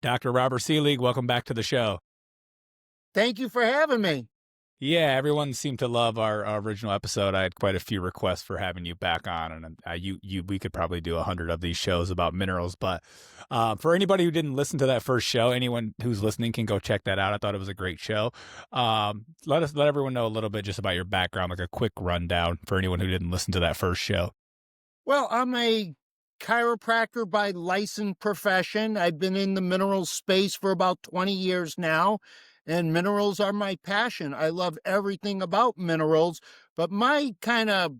Dr. Robert Selig, welcome back to the show. Thank you for having me. Yeah, everyone seemed to love our original episode. I had quite a few requests for having you back on, and we could probably do 100 of these shows about minerals. But for anybody who didn't listen to that first show, anyone who's listening can go check that out. I thought it was a great show. Let everyone know a little bit just about your background, like a quick rundown for anyone who didn't listen to that first show. Well, I'm a chiropractor by licensed profession. I've been in the minerals space for about 20 years now, and minerals are my passion. I love everything about minerals, but my kind of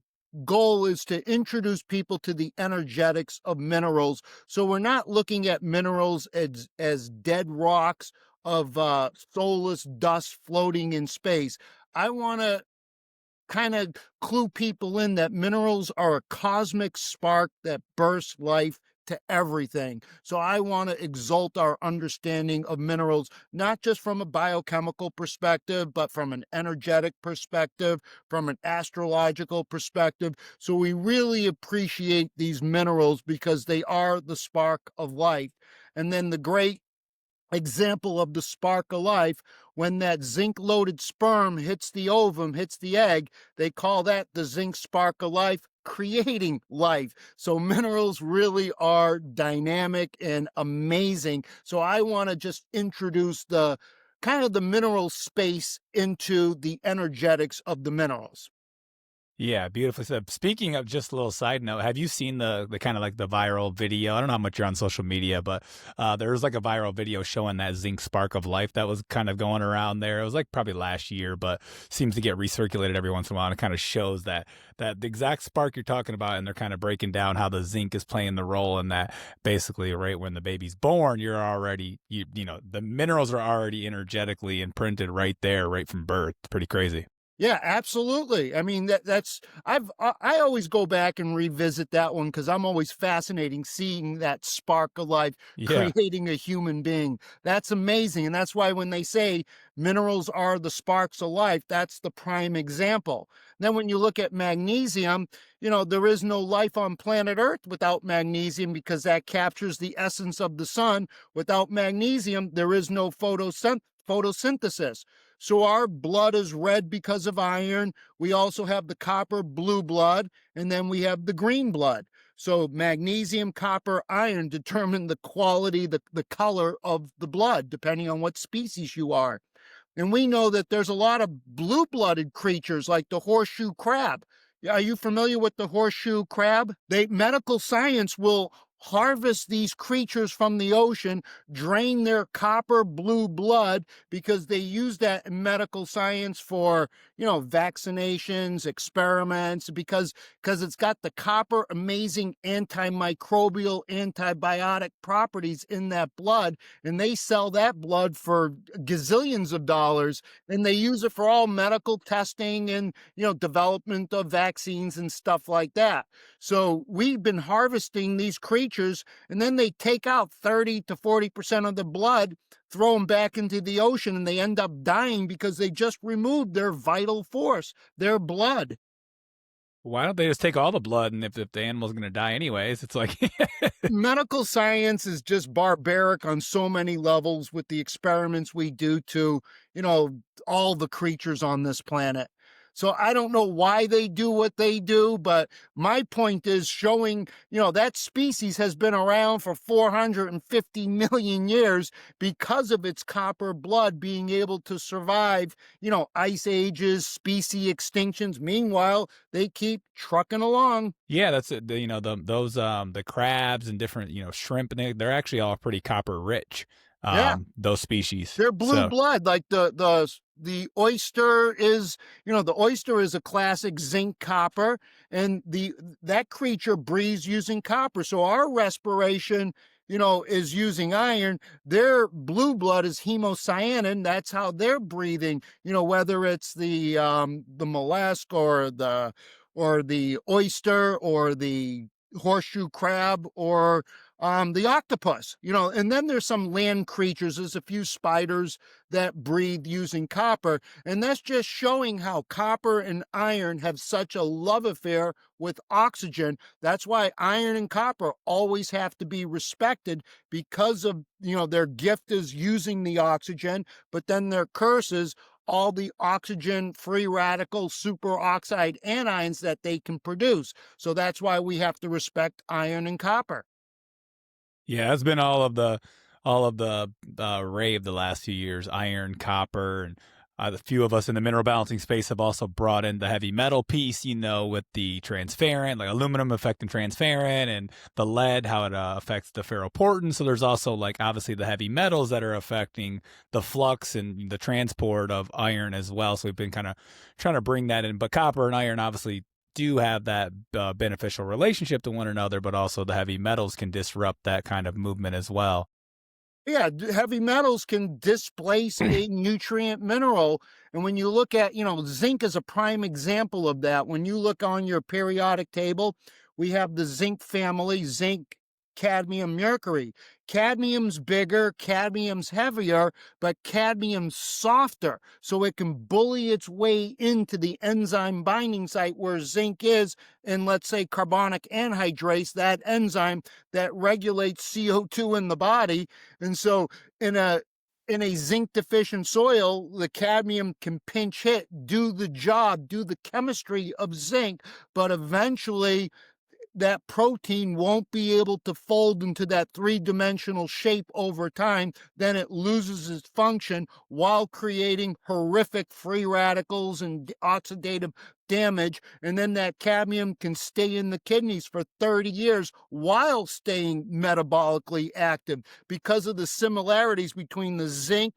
goal is to introduce people to the energetics of minerals. So we're not looking at minerals as dead rocks of soulless dust floating in space. I want to kind of clue people in that minerals are a cosmic spark that bursts life to everything. So I want to exalt our understanding of minerals, not just from a biochemical perspective, but from an energetic perspective, from an astrological perspective. So we really appreciate these minerals because they are the spark of life. And then the great example of the spark of life, when that zinc loaded sperm hits the ovum, hits the egg, they call that the zinc spark of life, creating life. So minerals really are dynamic and amazing. So I want to just introduce the kind of the mineral space into the energetics of the minerals. Yeah, beautifully said. Speaking of, just a little side note, have you seen the kind of like the viral video? I don't know how much you're on social media, but there was like a viral video showing that zinc spark of life that was kind of going around there. It was like probably last year, but seems to get recirculated every once in a while, and it kind of shows that the exact spark you're talking about, and they're kind of breaking down how the zinc is playing the role in that. Basically, right when the baby's born, you're already you know the minerals are already energetically imprinted right there, right from birth. It's pretty crazy. Yeah, absolutely. I mean, I always go back and revisit that one because I'm always fascinating seeing that spark of life Yeah. creating a human being. That's amazing. And that's why when they say minerals are the sparks of life, that's the prime example. Then when you look at magnesium, there is no life on planet Earth without magnesium because that captures the essence of the sun. Without magnesium, there is no photosynthesis. So our blood is red because of iron. We also have the copper blue blood, and then we have the green blood. So magnesium, copper, iron determine the quality, the color of the blood, depending on what species you are. And we know that there's a lot of blue-blooded creatures like the horseshoe crab. Are you familiar with the horseshoe crab? Medical science will harvest these creatures from the ocean, drain their copper blue blood, because they use that in medical science for, vaccinations, experiments, because it's got the copper amazing antimicrobial, antibiotic properties in that blood, and they sell that blood for gazillions of dollars, and they use it for all medical testing and, development of vaccines and stuff like that. So we've been harvesting these creatures, and then they take out 30 to 40% of the blood, throw them back into the ocean, and they end up dying because they just removed their vital force, their blood. Why don't they just take all the blood? And if the animal's going to die anyways, it's like Medical science is just barbaric on so many levels with the experiments we do to, all the creatures on this planet. So I don't know why they do what they do, but my point is showing, that species has been around for 450 million years because of its copper blood being able to survive, ice ages, species extinctions. Meanwhile, they keep trucking along. yeah, that's it. The crabs and different shrimp, and they're actually all pretty copper rich. Yeah. Those species. They're blue blood, like the oyster is, the oyster is a classic zinc copper, and that creature breathes using copper. So our respiration, is using iron. Their blue blood is hemocyanin. That's how they're breathing. Whether it's the mollusk or the oyster or the horseshoe crab or the octopus, and then there's some land creatures. There's a few spiders that breathe using copper. And that's just showing how copper and iron have such a love affair with oxygen. That's why iron and copper always have to be respected, because of, their gift is using the oxygen, but then their curse is all the oxygen free radical superoxide anions that they can produce. So that's why we have to respect iron and copper. Yeah, it's been all of the rave the last few years. Iron, copper, and a few of us in the mineral balancing space have also brought in the heavy metal piece. With the transparent, like aluminum affecting transparent, and the lead, how it affects the ferroportin. So there's also like obviously the heavy metals that are affecting the flux and the transport of iron as well. So we've been kind of trying to bring that in, but copper and iron obviously do have that beneficial relationship to one another, but also the heavy metals can disrupt that kind of movement as well. Yeah, heavy metals can displace a nutrient mineral. And when you look at, zinc is a prime example of that. When you look on your periodic table, we have the zinc family: zinc, cadmium, mercury. Cadmium's bigger, cadmium's heavier, but cadmium's softer. So it can bully its way into the enzyme binding site where zinc is, and let's say carbonic anhydrase, that enzyme that regulates CO2 in the body. And so in a zinc deficient soil, the cadmium can pinch hit, do the job, do the chemistry of zinc, but eventually that protein won't be able to fold into that three-dimensional shape over time. Then it loses its function while creating horrific free radicals and oxidative damage. And then that cadmium can stay in the kidneys for 30 years while staying metabolically active, because of the similarities between the zinc.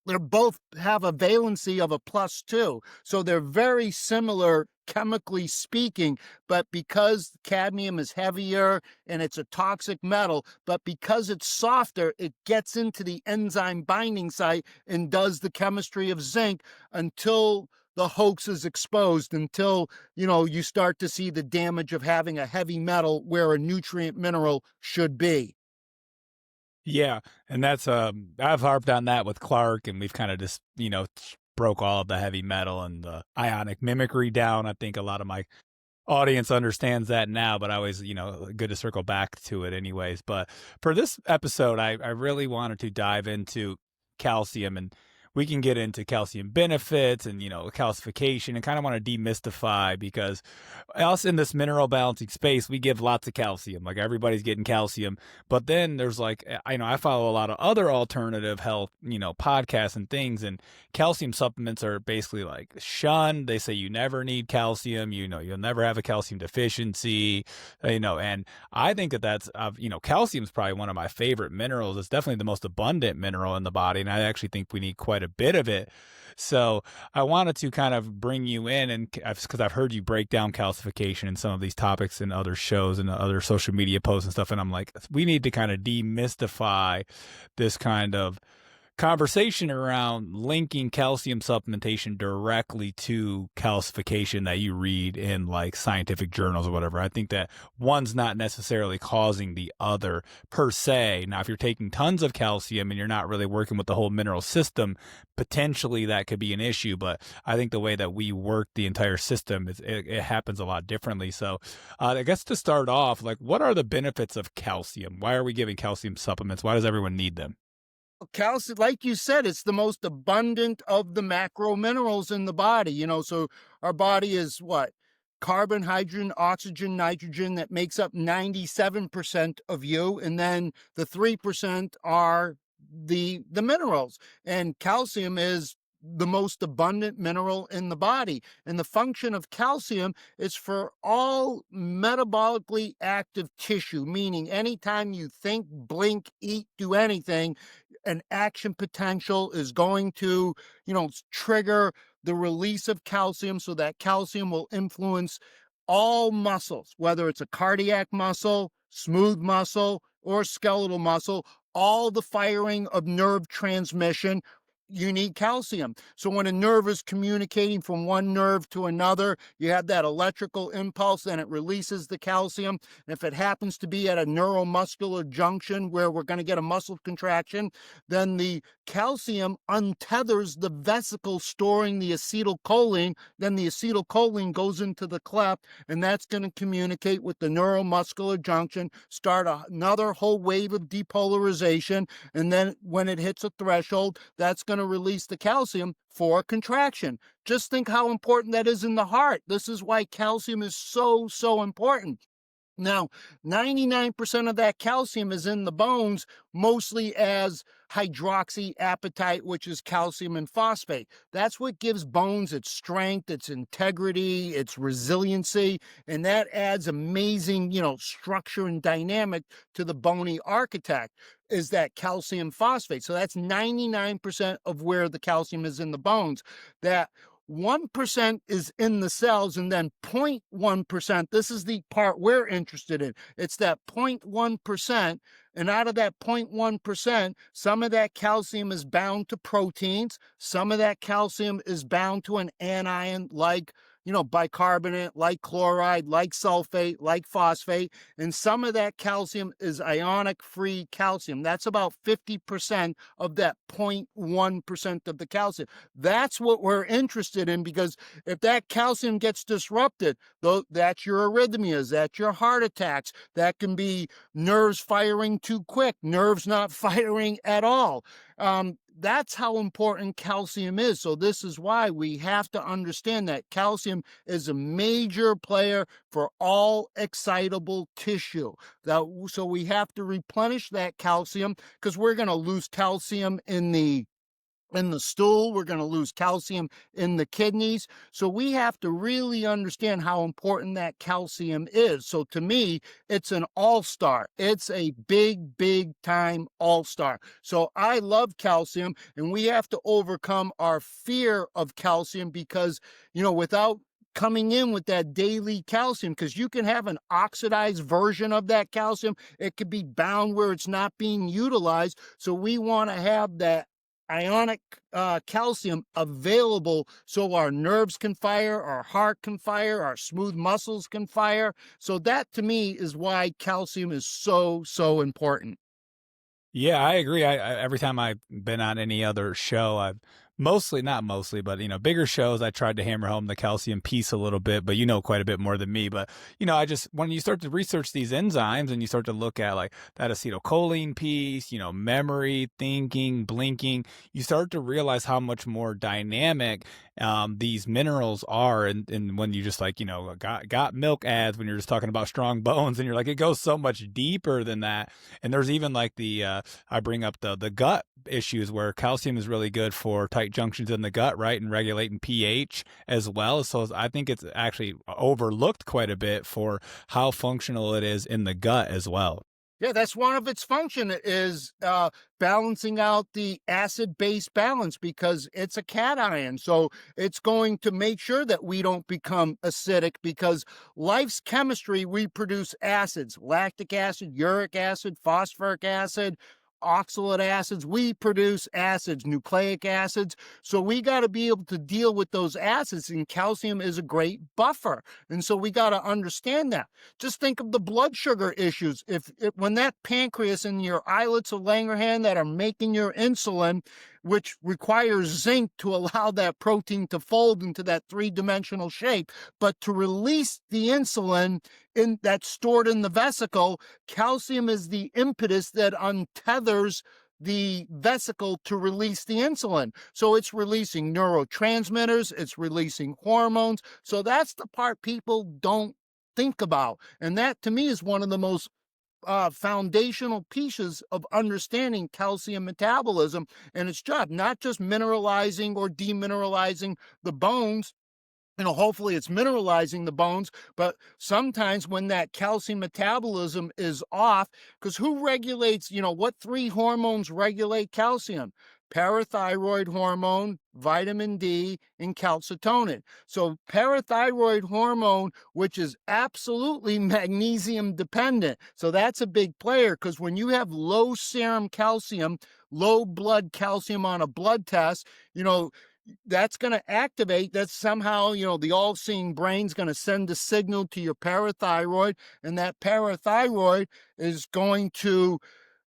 They both have a valency of a +2. So they're very similar chemically speaking, but because cadmium is heavier and it's a toxic metal, but because it's softer, it gets into the enzyme binding site and does the chemistry of zinc until the hoax is exposed, until, you start to see the damage of having a heavy metal where a nutrient mineral should be. Yeah, and that's I've harped on that with Clark, and we've kind of just broke all of the heavy metal and the ionic mimicry down. I think a lot of my audience understands that now, but I always, good to circle back to it anyways. But for this episode, I really wanted to dive into calcium, and we can get into calcium benefits and, calcification, and kind of want to demystify, because us in this mineral balancing space, we give lots of calcium. Like everybody's getting calcium, but then there's like, I follow a lot of other alternative health, podcasts and things, and calcium supplements are basically like shunned. They say you never need calcium, you'll never have a calcium deficiency, and I think that's, calcium is probably one of my favorite minerals. It's definitely the most abundant mineral in the body, and I actually think we need quite a bit of it. So I wanted to kind of bring you in, and because I've heard you break down calcification in some of these topics in other shows and other social media posts and stuff, and I'm like, we need to kind of demystify this kind of conversation around linking calcium supplementation directly to calcification that you read in like scientific journals or whatever. I think that one's not necessarily causing the other per se. Now, if you're taking tons of calcium and you're not really working with the whole mineral system, potentially that could be an issue. But I think the way that we work the entire system, it happens a lot differently. So I guess to start off, like, what are the benefits of calcium? Why are we giving calcium supplements? Why does everyone need them? Calcium, like you said, it's the most abundant of the macro minerals in the body. So our body is what? Carbon, hydrogen, oxygen, nitrogen, that makes up 97% of you. And then the 3% are the minerals. And calcium is the most abundant mineral in the body. And the function of calcium is for all metabolically active tissue, meaning anytime you think, blink, eat, do anything, an action potential is going to, trigger the release of calcium, so that calcium will influence all muscles, whether it's a cardiac muscle, smooth muscle, or skeletal muscle, all the firing of nerve transmission. you need calcium. So when a nerve is communicating from one nerve to another, you have that electrical impulse, then it releases the calcium. And if it happens to be at a neuromuscular junction where we're going to get a muscle contraction, then the calcium untethers the vesicle storing the acetylcholine. Then the acetylcholine goes into the cleft, and that's going to communicate with the neuromuscular junction, start another whole wave of depolarization. And then when it hits a threshold, that's going to release the calcium for contraction. Just think how important that is in the heart. This is why calcium is so, so important. Now, 99% of that calcium is in the bones, mostly as hydroxyapatite, which is calcium and phosphate. That's what gives bones its strength, its integrity, its resiliency, and that adds amazing, structure and dynamic to the bony architect, is that calcium phosphate. So that's 99% of where the calcium is in the bones. That 1% is in the cells, and then 0.1%, this is the part we're interested in. It's that 0.1%, and out of that 0.1%, some of that calcium is bound to proteins, some of that calcium is bound to an anion like bicarbonate, like chloride, like sulfate, like phosphate, and some of that calcium is ionic-free calcium. That's about 50% of that 0.1% of the calcium. That's what we're interested in, because if that calcium gets disrupted, that's your arrhythmias, that's your heart attacks, that can be nerves firing too quick, nerves not firing at all. That's how important calcium is. So this is why we have to understand that calcium is a major player for all excitable tissue. So we have to replenish that calcium, because we're going to lose calcium in the stool, we're going to lose calcium in the kidneys. So we have to really understand how important that calcium is. So to me, it's an all-star. It's a big, big time all-star. So I love calcium, and we have to overcome our fear of calcium, because, without coming in with that daily calcium, because you can have an oxidized version of that calcium. It could be bound where it's not being utilized. So we want to have that ionic calcium available, so our nerves can fire, our heart can fire, our smooth muscles can fire. So that, to me, is why calcium is so, so important. Yeah, I agree. Every time I've been on any other show, I've not mostly, but bigger shows, I tried to hammer home the calcium piece a little bit, but quite a bit more than me. But I just, when you start to research these enzymes and you start to look at like that acetylcholine piece, memory, thinking, blinking, you start to realize how much more dynamic these minerals are. And when you just like, got milk ads, when you're just talking about strong bones, and you're like, it goes so much deeper than that. And there's even like I bring up the gut issues, where calcium is really good for tight junctions in the gut, right? And regulating pH as well. So I think it's actually overlooked quite a bit for how functional it is in the gut as well. Yeah, that's one of its function, is balancing out the acid-base balance, because it's a cation. So it's going to make sure that we don't become acidic, because life's chemistry, we produce acids: lactic acid, uric acid, phosphoric acid, oxalate acids. We produce acids, nucleic acids. So we got to be able to deal with those acids, and calcium is a great buffer. And so we got to understand that. Just think of the blood sugar issues. When that pancreas and your islets of Langerhans that are making your insulin, which requires zinc to allow that protein to fold into that three-dimensional shape, but to release the insulin that's stored in the vesicle, calcium is the impetus that untethers the vesicle to release the insulin. So it's releasing neurotransmitters, it's releasing hormones. So that's the part people don't think about. And that, to me, is one of the most foundational pieces of understanding calcium metabolism and its job, not just mineralizing or demineralizing the bones. Hopefully it's mineralizing the bones, but sometimes when that calcium metabolism is off, because who regulates, what three hormones regulate calcium? Parathyroid hormone, vitamin D, and calcitonin. So parathyroid hormone, which is absolutely magnesium dependent. So that's a big player, because when you have low serum calcium, low blood calcium on a blood test, that's going to activate, that's somehow, the all-seeing brain's going to send a signal to your parathyroid, and that parathyroid is going to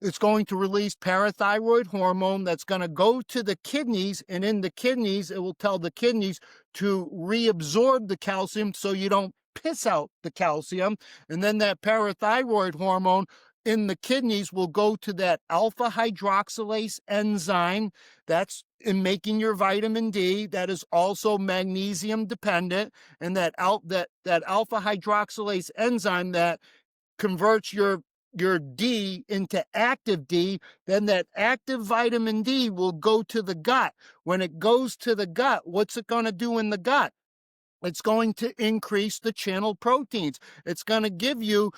it's going to release parathyroid hormone that's going to go to the kidneys, and in the kidneys, it will tell the kidneys to reabsorb the calcium so you don't piss out the calcium. And then that parathyroid hormone in the kidneys will go to that alpha hydroxylase enzyme that's in making your vitamin D, that is also magnesium dependent, and that alpha hydroxylase enzyme that converts your D into active D, then that active vitamin D will go to the gut. When it goes to the gut, what's it going to do in the gut? It's going to increase the channel proteins. It's going to give you,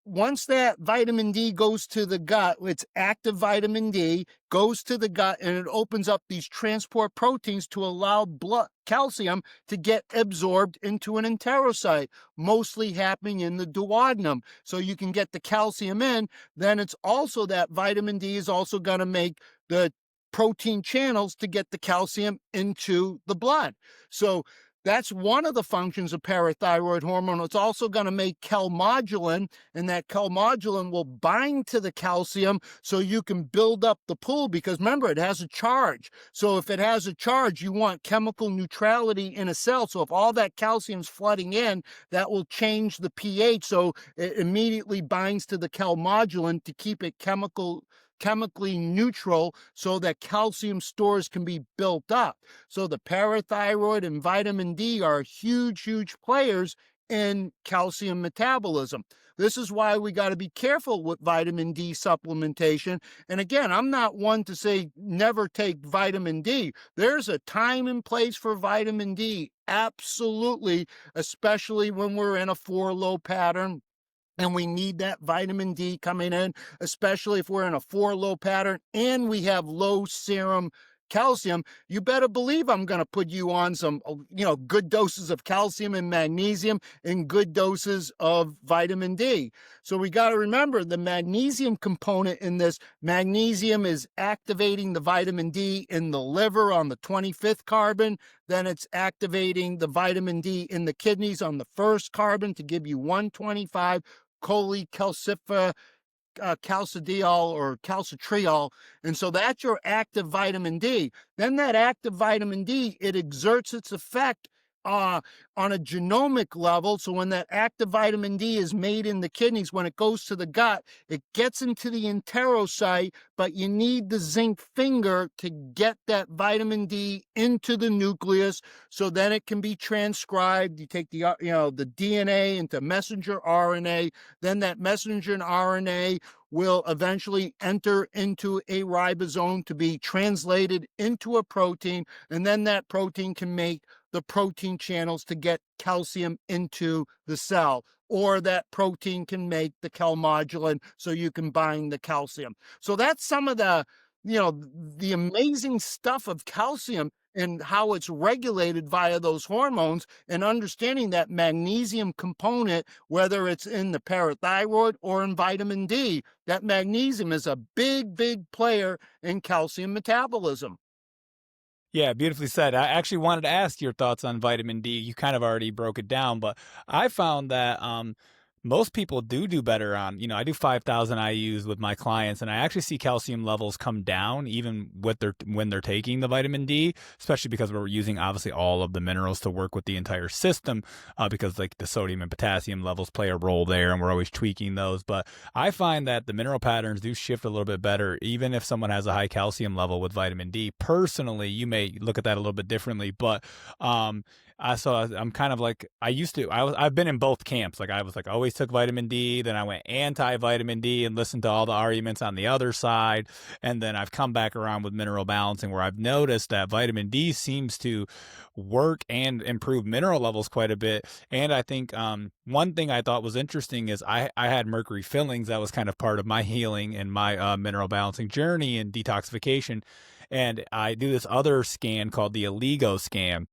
once that vitamin D goes to the gut, it's active vitamin D, goes to the gut, and it opens up these transport proteins to allow blood calcium to get absorbed into an enterocyte, mostly happening in the duodenum. So you can get the calcium in. Then it's also that vitamin D is also going to make the protein channels to get the calcium into the blood. So that's one of the functions of parathyroid hormone. It's also going to make calmodulin, and that calmodulin will bind to the calcium so you can build up the pool, because remember, it has a charge. So if it has a charge, you want chemical neutrality in a cell. So if all that calcium's flooding in, that will change the pH. So it immediately binds to the calmodulin to keep it chemically neutral so that calcium stores can be built up. So the parathyroid and vitamin D are huge, huge players in calcium metabolism. This is why we got to be careful with vitamin D supplementation. And again, I'm not one to say never take vitamin D. There's a time and place for vitamin D, absolutely, especially when we're in a 4-low pattern and we need that vitamin D coming in, especially if we're in a 4-low pattern and we have low serum calcium. You better believe I'm going to put you on some, good doses of calcium and magnesium and good doses of vitamin D. So we got to remember the magnesium component in this. Magnesium is activating the vitamin D in the liver on the 25th carbon. Then it's activating the vitamin D in the kidneys on the first carbon to give you 125 cholecalciferol calcidiol or calcitriol. And so that's your active vitamin D. Then that active vitamin D, it exerts its effect on a genomic level. So when that active vitamin D is made in the kidneys, when it goes to the gut, it gets into the enterocyte, but you need the zinc finger to get that vitamin D into the nucleus so then it can be transcribed. You take the DNA into messenger RNA, then that messenger RNA will eventually enter into a ribosome to be translated into a protein, and then that protein can make the protein channels to get calcium into the cell, or that protein can make the calmodulin so you can bind the calcium. So that's some of the amazing stuff of calcium and how it's regulated via those hormones, and understanding that magnesium component, whether it's in the parathyroid or in vitamin D, that magnesium is a big, big player in calcium metabolism. Yeah, beautifully said. I actually wanted to ask your thoughts on vitamin D. You kind of already broke it down, but I found that most people do better on, I do 5,000 IUs with my clients, and I actually see calcium levels come down even when they're taking the vitamin D, especially because we're using obviously all of the minerals to work with the entire system, because like the sodium and potassium levels play a role there, and we're always tweaking those. But I find that the mineral patterns do shift a little bit better, even if someone has a high calcium level with vitamin D. Personally, you may look at that a little bit differently, but so I'm kind of like, I've been in both camps. Like I was like, always took vitamin D, then I went anti-vitamin D and listened to all the arguments on the other side. And then I've come back around with mineral balancing, where I've noticed that vitamin D seems to work and improve mineral levels quite a bit. And I think one thing I thought was interesting is I had mercury fillings. That was kind of part of my healing and my mineral balancing journey and detoxification. And I do this other scan called the Oligo scan,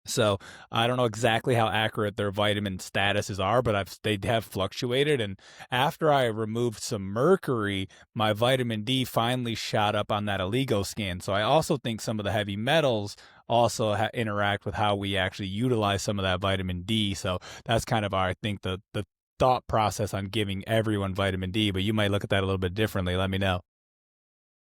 So I don't know exactly how accurate their vitamin statuses are, but they have fluctuated. And after I removed some mercury, my vitamin D finally shot up on that Oligo scan. So I also think some of the heavy metals also interact with how we actually utilize some of that vitamin D. So that's kind of our, I think, the thought process on giving everyone vitamin D. But you might look at that a little bit differently. Let me know.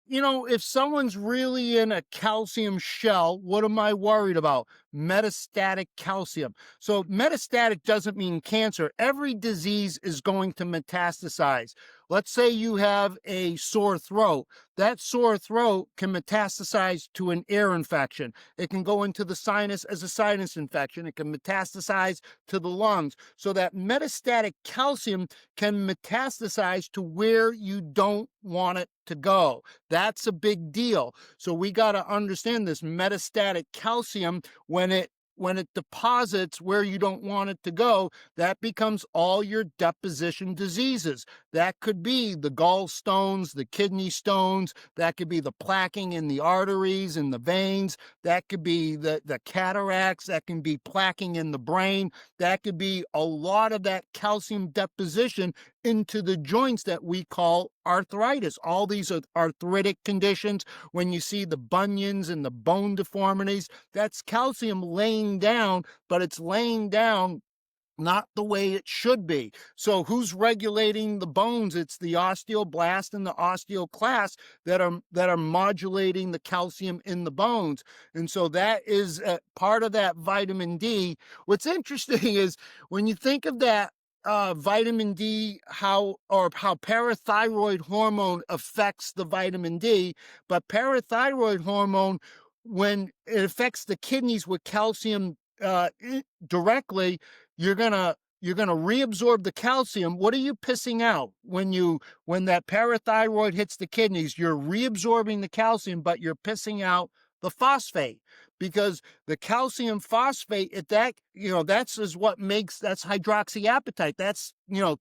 If someone's really in a calcium shell, what am I worried about? Metastatic calcium. So metastatic doesn't mean cancer. Every disease is going to metastasize. Let's say you have a sore throat. That sore throat can metastasize to an ear infection. It can go into the sinus as a sinus infection. It can metastasize to the lungs. So that metastatic calcium can metastasize to where you don't want it to go. That's a big deal. So we got to understand this metastatic calcium when it deposits where you don't want it to go, that becomes all your deposition diseases. That could be the gallstones, the kidney stones, that could be the plaquing in the arteries and the veins, that could be the cataracts, that can be plaquing in the brain, that could be a lot of that calcium deposition into the joints that we call arthritis. All these are arthritic conditions. When you see the bunions and the bone deformities, that's calcium laying down, but it's laying down not the way it should be. So who's regulating the bones? It's the osteoblast and the osteoclast that are modulating the calcium in the bones. And so that is part of that vitamin D. What's interesting is when you think of that vitamin D, how parathyroid hormone affects the vitamin D, but parathyroid hormone, when it affects the kidneys with calcium directly, you're gonna reabsorb the calcium. What are you pissing out when that parathyroid hits the kidneys? You're reabsorbing the calcium, but you're pissing out the phosphate, because the calcium phosphate that's hydroxyapatite. That's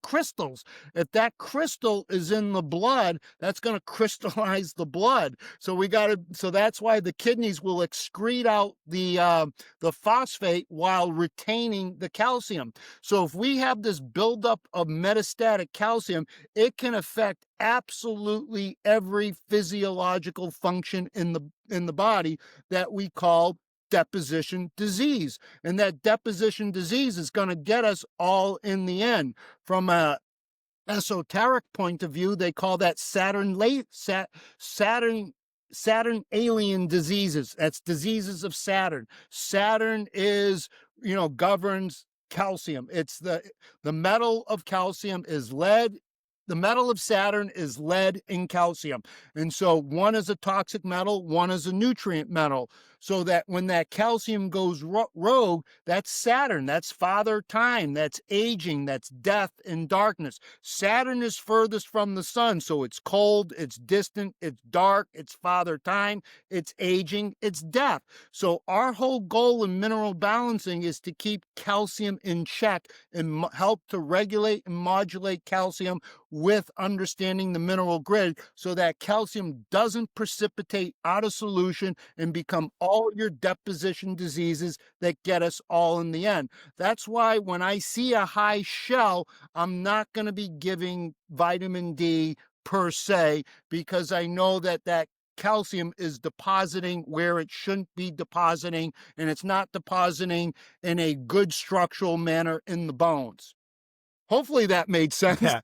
crystals. If that crystal is in the blood, that's going to crystallize the blood. So that's why the kidneys will excrete out the phosphate while retaining the calcium. So if we have this buildup of metastatic calcium, it can affect absolutely every physiological function in the body that we call deposition disease. And that deposition disease is going to get us all in the end. From a esoteric point of view, they call that Saturn alien diseases. That's diseases of Saturn. Saturn is, governs calcium. It's the metal of calcium is lead. The metal of Saturn is lead and calcium. And so one is a toxic metal, one is a nutrient metal. So that when that calcium goes rogue, that's Saturn, that's father time, that's aging, that's death and darkness. Saturn is furthest from the sun, so it's cold, it's distant, it's dark, it's father time, it's aging, it's death. So our whole goal in mineral balancing is to keep calcium in check and help to regulate and modulate calcium with understanding the mineral grid, so that calcium doesn't precipitate out of solution and become all your deposition diseases that get us all in the end. That's why when I see a high shell, I'm not going to be giving vitamin D per se, because I know that calcium is depositing where it shouldn't be depositing, and it's not depositing in a good structural manner in the bones. Hopefully that made sense. Yeah.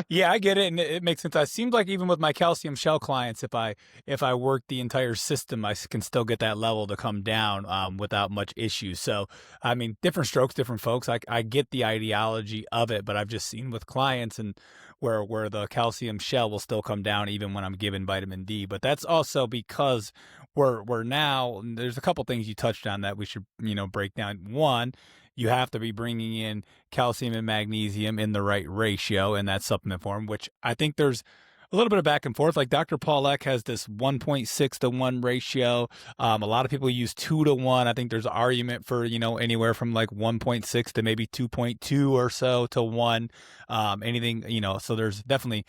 Yeah, I get it, and it makes sense. It seems like even with my calcium shell clients, if I work the entire system, I can still get that level to come down without much issue. So, I mean, different strokes, different folks. I get the ideology of it, but I've just seen with clients and where the calcium shell will still come down even when I'm given vitamin D. But that's also because we're now, there's a couple things you touched on that we should break down. One, you have to be bringing in calcium and magnesium in the right ratio in that supplement form, which I think there's a little bit of back and forth. Like Dr. Paul Eck has this 1.6 to 1 ratio. A lot of people use 2 to 1. I think there's an argument for, anywhere from like 1.6 to maybe 2.2 or so to 1. Anything, so there's definitely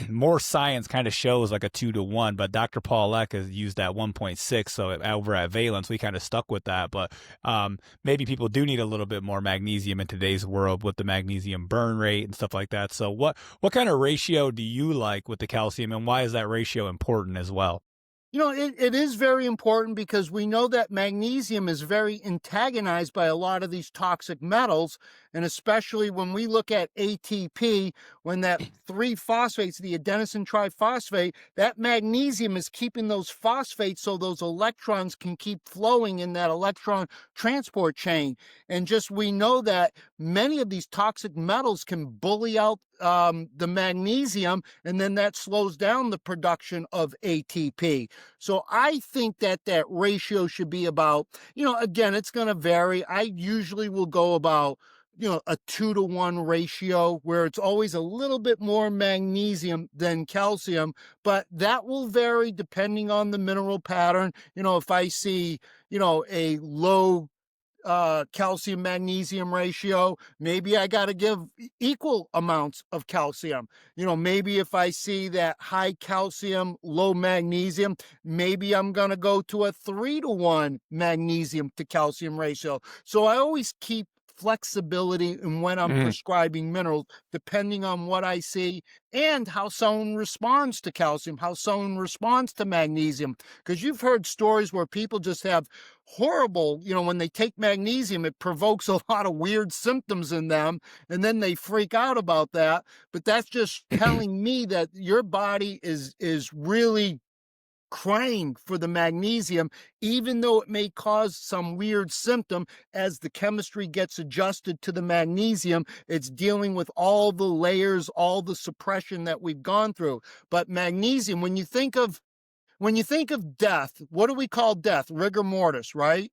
more science kind of shows like a 2-to-1, but Dr. Paul Eck has used that 1.6. So over at Valence, we kind of stuck with that. But maybe people do need a little bit more magnesium in today's world with the magnesium burn rate and stuff like that. So what kind of ratio do you like with the calcium, and why is that ratio important as well? It is very important because we know that magnesium is very antagonized by a lot of these toxic metals. And especially when we look at ATP, when that 3-phosphates, the adenosine triphosphate, that magnesium is keeping those phosphates so those electrons can keep flowing in that electron transport chain. And just we know that many of these toxic metals can bully out the magnesium, and then that slows down the production of ATP. So I think that that ratio should be about, again, it's going to vary. I usually will go about, a 2-to-1 ratio where it's always a little bit more magnesium than calcium, but that will vary depending on the mineral pattern. If I see, a low calcium magnesium ratio, maybe I got to give equal amounts of calcium. Maybe if I see that high calcium, low magnesium, maybe I'm going to go to a 3-to-1 magnesium to calcium ratio. So I always keep flexibility in when I'm prescribing minerals, depending on what I see and how someone responds to calcium, how someone responds to magnesium. Because you've heard stories where people just have horrible, when they take magnesium, it provokes a lot of weird symptoms in them, and then they freak out about that. But that's just telling me that your body is really crying for the magnesium, even though it may cause some weird symptom. As the chemistry gets adjusted to the magnesium, it's dealing with all the layers, all the suppression that we've gone through. But magnesium, when you think of death, what do we call death? Rigor mortis, right?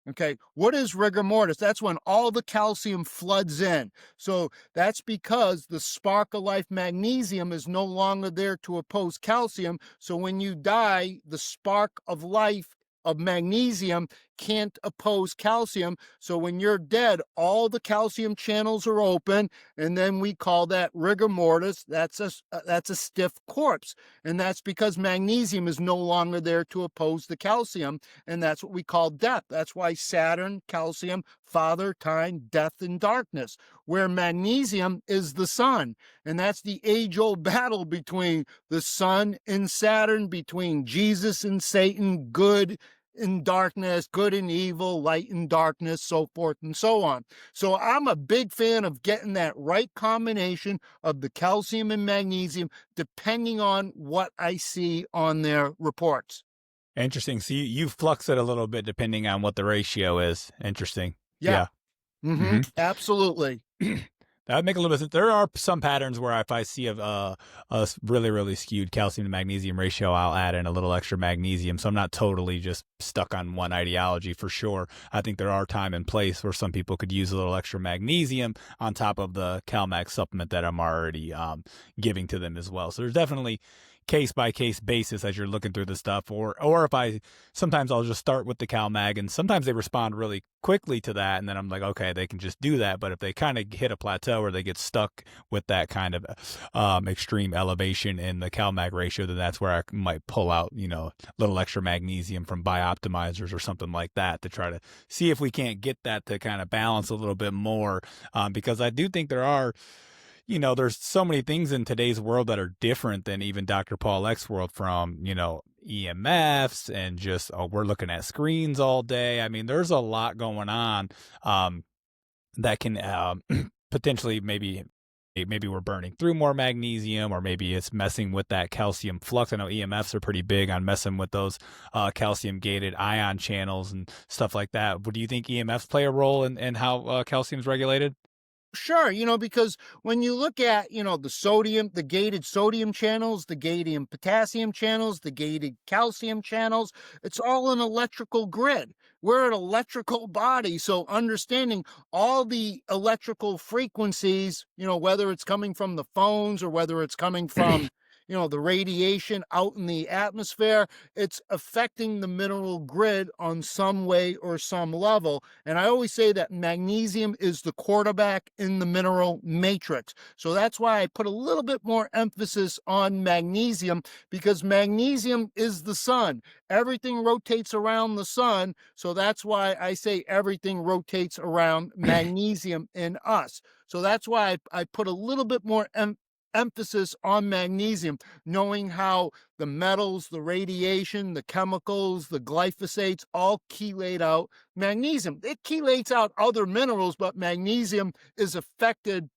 Okay, what is rigor mortis? That's when all the calcium floods in. So that's because the spark of life magnesium is no longer there to oppose calcium. So when you die, the spark of life of magnesium can't oppose calcium. So when you're dead, all the calcium channels are open, and then we call that rigor mortis. That's a stiff corpse, and that's because magnesium is no longer there to oppose the calcium, and that's what we call death. That's why Saturn, calcium, father, time, death, and darkness, where magnesium is the sun. And that's the age-old battle between the sun and Saturn, between Jesus and Satan, good and darkness, good and evil, light and darkness, so forth and so on. So I'm a big fan of getting that right combination of the calcium and magnesium, depending on what I see on their reports. Interesting. So you flux it a little bit depending on what the ratio is. Interesting. Yeah. Yeah. Mm-hmm. Absolutely. That would make a little bit sense. There are some patterns where if I see a really, really skewed calcium to magnesium ratio, I'll add in a little extra magnesium. So I'm not totally just stuck on one ideology for sure. I think there are time and place where some people could use a little extra magnesium on top of the CalMag supplement that I'm already giving to them as well. So there's definitely case by case basis as you're looking through the stuff, or if sometimes I'll just start with the CalMag, and sometimes they respond really quickly to that, and then I'm like, okay, they can just do that. But if they kind of hit a plateau or they get stuck with that kind of extreme elevation in the CalMag ratio, then that's where I might pull out, a little extra magnesium from biooptimizers or something like that to try to see if we can't get that to kind of balance a little bit more, because I do think there are, there's so many things in today's world that are different than even Dr. Paul Eck's world, from, EMFs and just, we're looking at screens all day. I mean, there's a lot going on that can potentially maybe we're burning through more magnesium, or maybe it's messing with that calcium flux. I know EMFs are pretty big on messing with those calcium gated ion channels and stuff like that. But do you think EMFs play a role in how calcium is regulated? Sure, because when you look at, the gated sodium channels, the gated potassium channels, the gated calcium channels, it's all an electrical grid. We're an electrical body. So understanding all the electrical frequencies, whether it's coming from the phones or whether it's coming from, the radiation out in the atmosphere, it's affecting the mineral grid on some way or some level. And I always say that magnesium is the quarterback in the mineral matrix. So that's why I put a little bit more emphasis on magnesium, because magnesium is the sun. Everything rotates around the sun. So that's why I say everything rotates around magnesium in us. So that's why I put a little bit more emphasis on magnesium, knowing how the metals, the radiation, the chemicals, the glyphosates all chelate out magnesium. It chelates out other minerals, but magnesium is affected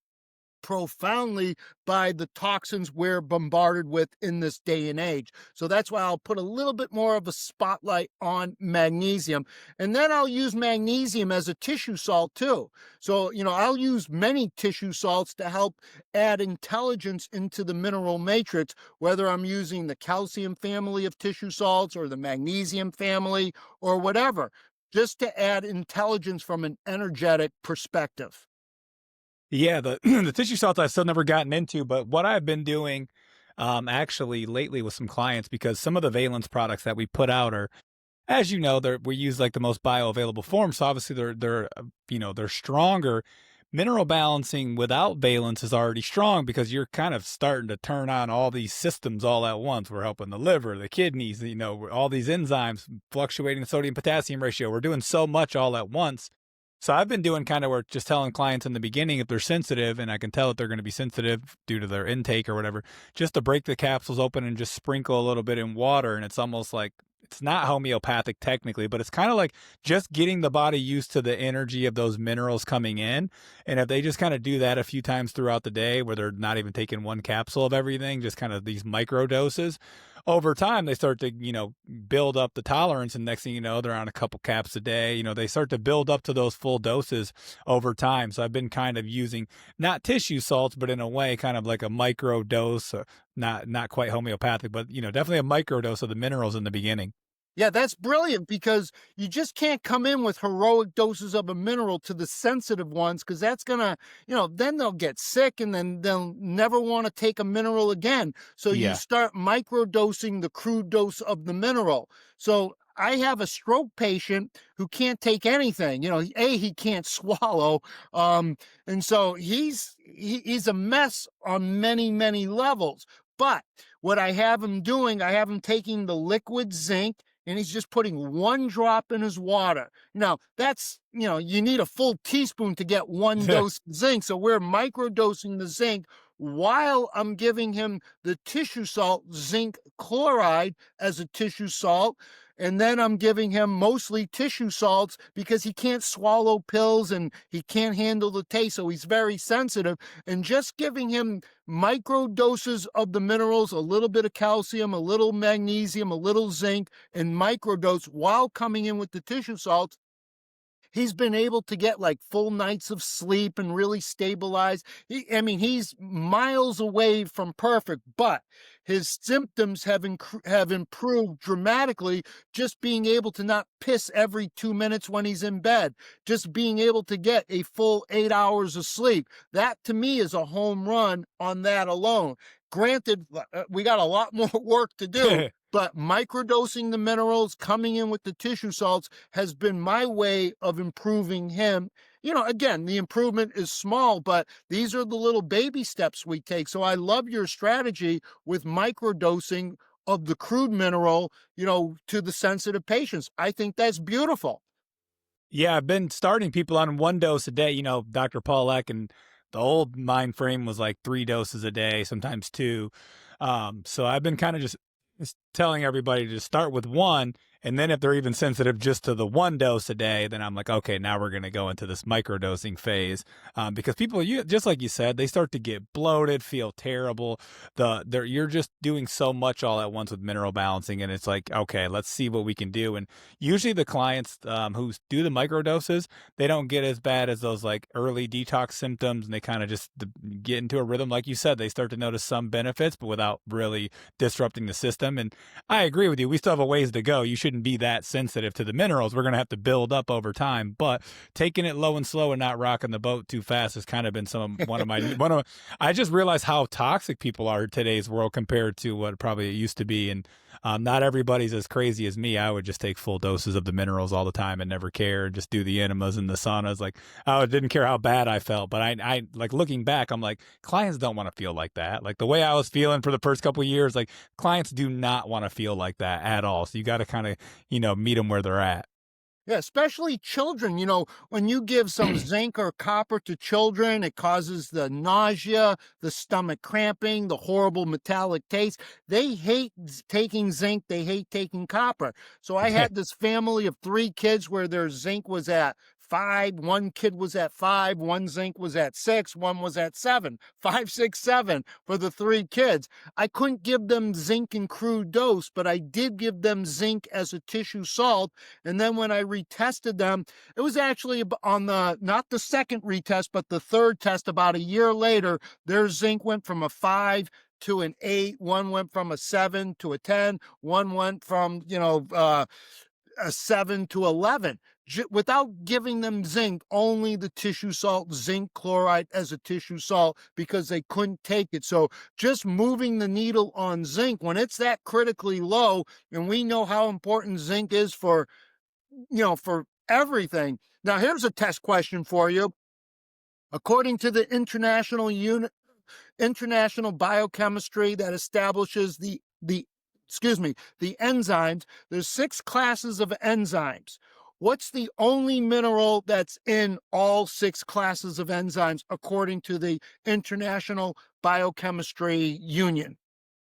profoundly by the toxins we're bombarded with in this day and age. So that's why I'll put a little bit more of a spotlight on magnesium. And then I'll use magnesium as a tissue salt too. So, I'll use many tissue salts to help add intelligence into the mineral matrix, whether I'm using the calcium family of tissue salts or the magnesium family or whatever, just to add intelligence from an energetic perspective. Yeah, the the tissue salts I've still never gotten into, but what I've been doing actually lately with some clients, because some of the valence products that we put out are, as you know, we use like the most bioavailable form. So obviously they're stronger. Mineral balancing without valence is already strong because you're kind of starting to turn on all these systems all at once. We're helping the liver, the kidneys, all these enzymes, fluctuating the sodium potassium ratio. We're doing so much all at once. So I've been doing kind of work just telling clients in the beginning if they're sensitive, and I can tell that they're going to be sensitive due to their intake or whatever, just to break the capsules open and just sprinkle a little bit in water. And it's almost like, it's not homeopathic technically, but it's kind of like just getting the body used to the energy of those minerals coming in. And if they just kind of do that a few times throughout the day, where they're not even taking one capsule of everything, just kind of these micro doses, over time they start to build up the tolerance, and next thing you know, they're on a couple caps a day. They start to build up to those full doses over time. So I've been kind of using not tissue salts, but in a way kind of like a micro dose, not quite homeopathic, but definitely a micro dose of the minerals in the beginning. Yeah, that's brilliant, because you just can't come in with heroic doses of a mineral to the sensitive ones, because that's going to, then they'll get sick and then they'll never want to take a mineral again. So you Yeah. start microdosing the crude dose of the mineral. So I have a stroke patient who can't take anything. He can't swallow, and so he's a mess on many, many levels. But what I have him doing, I have him taking the liquid zinc, and he's just putting one drop in his water. Now, that's, you need a full teaspoon to get one dose of zinc. So we're microdosing the zinc while I'm giving him the tissue salt, zinc chloride, as a tissue salt. And then I'm giving him mostly tissue salts because he can't swallow pills and he can't handle the taste. So he's very sensitive. And just giving him micro doses of the minerals, a little bit of calcium, a little magnesium, a little zinc, and microdose while coming in with the tissue salts, he's been able to get like full nights of sleep and really stabilize. He's miles away from perfect, but his symptoms have improved dramatically, just being able to not piss every 2 minutes when he's in bed, just being able to get a full 8 hours of sleep. That to me is a home run on that alone. Granted, we got a lot more work to do, but microdosing the minerals, coming in with the tissue salts, has been my way of improving him. Again, the improvement is small, but these are the little baby steps we take. So I love your strategy with microdosing of the crude mineral, to the sensitive patients. I think that's beautiful. Yeah, I've been starting people on one dose a day. Dr. Paul Eck, and the old mind frame was like 3 doses a day, sometimes two. So I've been kind of just telling everybody to start with one. And then if they're even sensitive just to the 1 dose a day, then I'm like, okay, now we're going to go into this microdosing phase. Because people, just like you said, they start to get bloated, feel terrible. You're just doing so much all at once with mineral balancing. And it's like, okay, let's see what we can do. And usually the clients who do the microdoses, they don't get as bad as those like early detox symptoms. And they kind of just get into a rhythm. Like you said, they start to notice some benefits, but without really disrupting the system. And I agree with you. We still have a ways to go. You shouldn't shouldn't be that sensitive to the minerals. We're going to have to build up over time, but taking it low and slow and not rocking the boat too fast has kind of been I just realized how toxic people are in today's world compared to what probably it used to be. And not everybody's as crazy as me. I would just take full doses of the minerals all the time and never care, and just do the enemas and the saunas. Like, I didn't care how bad I felt. But I like, looking back, I'm like, clients don't want to feel like that. Like the way I was feeling for the first couple of years, like clients do not want to feel like that at all. So you got to kind of, meet them where they're at. Yeah, especially children. When you give some zinc or copper to children, it causes the nausea, the stomach cramping, the horrible metallic taste. They hate taking zinc. They hate taking copper. So I had this family of 3 kids where their zinc was at 5, one kid was at 5, one zinc was at 6, one was at 7, 5, 6, 7 for the 3 kids. I couldn't give them zinc in crude dose, but I did give them zinc as a tissue salt. And then when I retested them, it was actually on not the second retest, but the third test about a year later, their zinc went from a 5 to an 8, one went from a 7 to a 10, one went from, a 7 to 11. Without giving them zinc, only the tissue salt, zinc chloride as a tissue salt, because they couldn't take it. So just moving the needle on zinc when it's that critically low, and we know how important zinc is for everything. Now, here's a test question for you. According to the international biochemistry that establishes the enzymes, there's 6 classes of enzymes. What's the only mineral that's in all 6 classes of enzymes according to the International Biochemistry Union?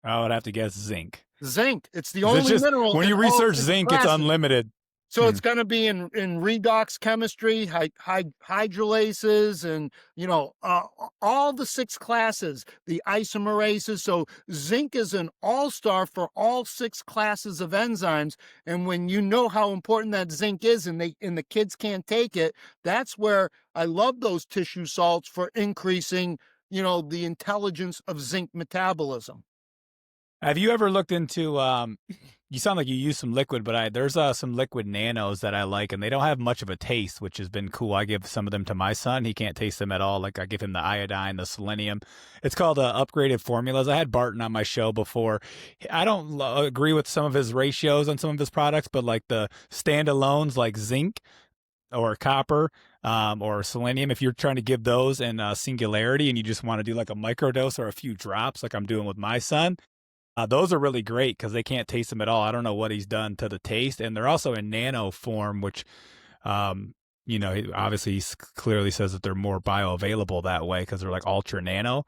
I would have to guess zinc. Zinc. It's the only mineral. When you research zinc, it's unlimited. So it's going to be in redox chemistry, hydrolases, and all the 6 classes, the isomerases. So zinc is an all-star for all 6 classes of enzymes. And when you know how important that zinc is, and the kids can't take it, that's where I love those tissue salts for increasing, the intelligence of zinc metabolism. Have you ever looked into, you sound like you use some liquid, but there's some liquid nanos that I like, and they don't have much of a taste, which has been cool. I give some of them to my son. He can't taste them at all. Like, I give him the iodine, the selenium. It's called upgraded formulas. I had Barton on my show before. I don't agree with some of his ratios on some of his products, but like the standalones like zinc or copper, or selenium, if you're trying to give those in singularity and you just want to do like a microdose or a few drops like I'm doing with my son, those are really great because they can't taste them at all. I don't know what he's done to the taste. And they're also in nano form, which, obviously he clearly says that they're more bioavailable that way because they're like ultra nano.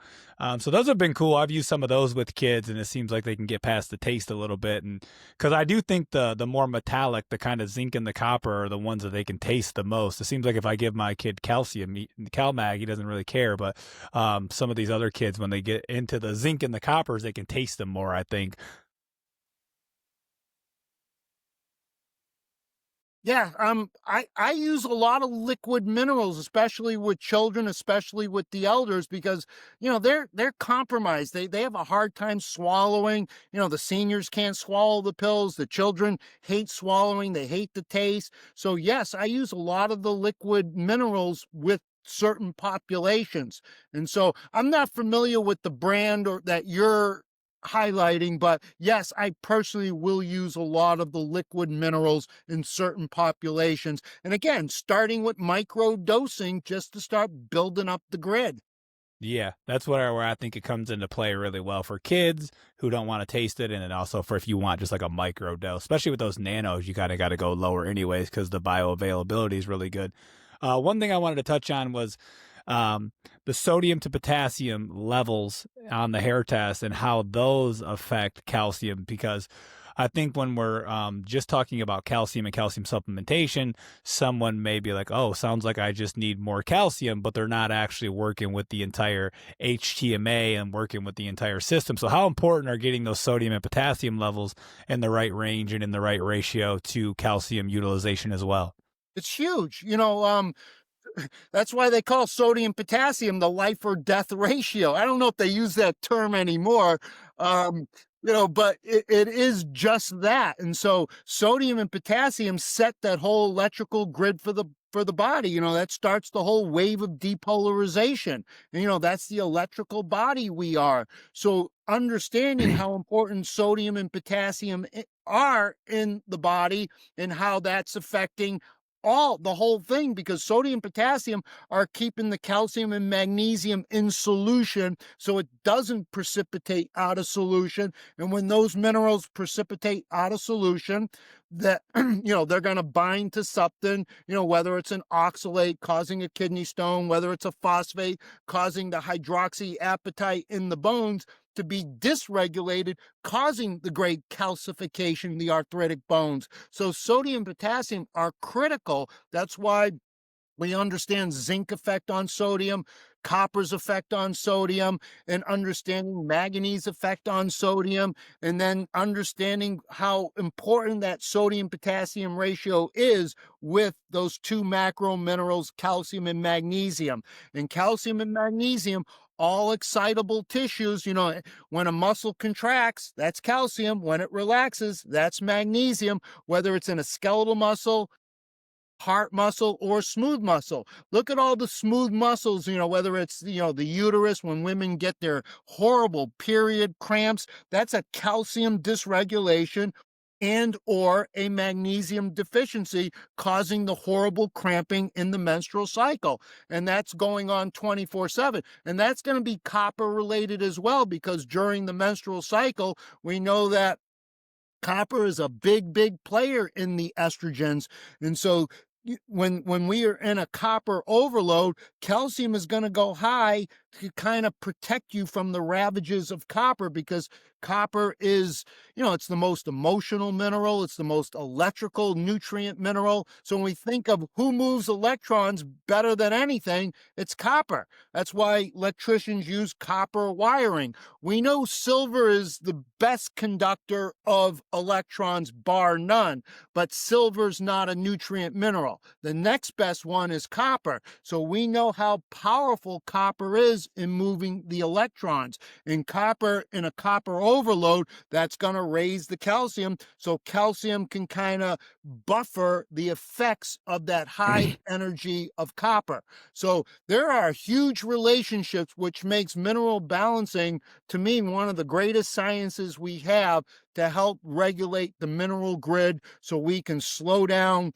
So those have been cool. I've used some of those with kids, and it seems like they can get past the taste a little bit. And because I do think the more metallic, the kind of zinc and the copper are the ones that they can taste the most. It seems like if I give my kid calcium, CalMag, he doesn't really care. But some of these other kids, when they get into the zinc and the coppers, they can taste them more, I think. Yeah, I use a lot of liquid minerals, especially with children, especially with the elders, because they're compromised. They have a hard time swallowing. The seniors can't swallow the pills. The children hate swallowing. They hate the taste. So yes, I use a lot of the liquid minerals with certain populations. And so I'm not familiar with the brand or that you're highlighting, but yes, I personally will use a lot of the liquid minerals in certain populations. And again, starting with microdosing just to start building up the grid. Yeah, that's where I think it comes into play really well for kids who don't want to taste it, and then also for if you want just like a micro dose, especially with those nanos, you kind of got to go lower anyways because the bioavailability is really good. One thing I wanted to touch on was the sodium to potassium levels on the hair test and how those affect calcium, because I think when we're just talking about calcium and calcium supplementation, someone may be like, oh, sounds like I just need more calcium, but they're not actually working with the entire HTMA and working with the entire system. So how important are getting those sodium and potassium levels in the right range and in the right ratio to calcium utilization as well? It's huge. That's why they call sodium potassium the life or death ratio. I don't know if they use that term anymore. But it is just that. And so sodium and potassium set that whole electrical grid for the body. That starts the whole wave of depolarization. And that's the electrical body we are. So understanding how important sodium and potassium are in the body and how that's affecting the whole thing, because sodium and potassium are keeping the calcium and magnesium in solution so it doesn't precipitate out of solution. And when those minerals precipitate out of solution, that they're going to bind to something, whether it's an oxalate causing a kidney stone, whether it's a phosphate causing the hydroxyapatite in the bones to be dysregulated, causing the great calcification, the arthritic bones. So sodium and potassium are critical. That's why we understand zinc effect on sodium, copper's effect on sodium, and understanding manganese effect on sodium, and then understanding how important that sodium-potassium ratio is with those two macro minerals, calcium and magnesium. And calcium and magnesium, all excitable tissues, when a muscle contracts, that's calcium. When it relaxes, that's magnesium, whether it's in a skeletal muscle, heart muscle, or smooth muscle. Look at all the smooth muscles, whether it's, the uterus, when women get their horrible period cramps, that's a calcium dysregulation and or a magnesium deficiency causing the horrible cramping in the menstrual cycle. And that's going on 24/7. And that's going to be copper related as well, because during the menstrual cycle, we know that copper is a big player in the estrogens. And so when we are in a copper overload, calcium is going to go high to kind of protect you from the ravages of copper, because copper is, it's the most emotional mineral. It's the most electrical nutrient mineral. So when we think of who moves electrons better than anything, it's copper. That's why electricians use copper wiring. We know silver is the best conductor of electrons, bar none, but silver's not a nutrient mineral. The next best one is copper. So we know how powerful copper is in moving the electrons. In copper, in a copper overload, that's going to raise the calcium. So calcium can kind of buffer the effects of that high energy of copper. So there are huge relationships, which makes mineral balancing, to me, one of the greatest sciences we have to help regulate the mineral grid so we can slow down,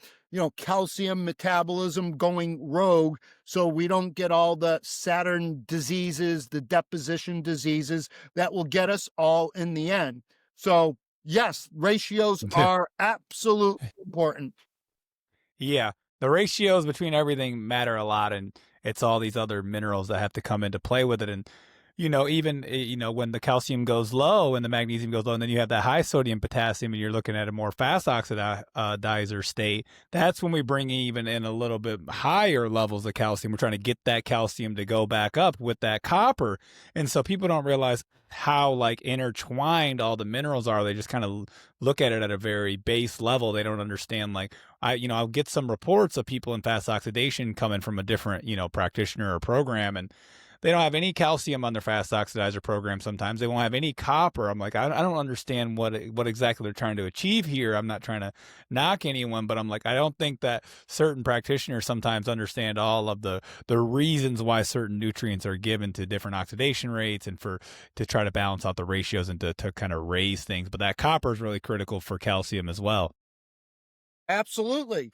calcium metabolism going rogue, so we don't get all the Saturn diseases, the deposition diseases that will get us all in the end. So yes, ratios are absolutely important. Yeah, the ratios between everything matter a lot, and it's all these other minerals that have to come into play with it. And even when the calcium goes low and the magnesium goes low, and then you have that high sodium potassium, and you're looking at a more fast oxidizer state. That's when we bring even in a little bit higher levels of calcium. We're trying to get that calcium to go back up with that copper, and so people don't realize how like intertwined all the minerals are. They just kind of look at it at a very base level. They don't understand, like, I'll get some reports of people in fast oxidation coming from a different practitioner or program, and they don't have any calcium on their fast oxidizer program. Sometimes they won't have any copper. I'm like, I don't understand what exactly they're trying to achieve here. I'm not trying to knock anyone, but I'm like, I don't think that certain practitioners sometimes understand all of the reasons why certain nutrients are given to different oxidation rates, and to try to balance out the ratios and to kind of raise things. But that copper is really critical for calcium as well. Absolutely.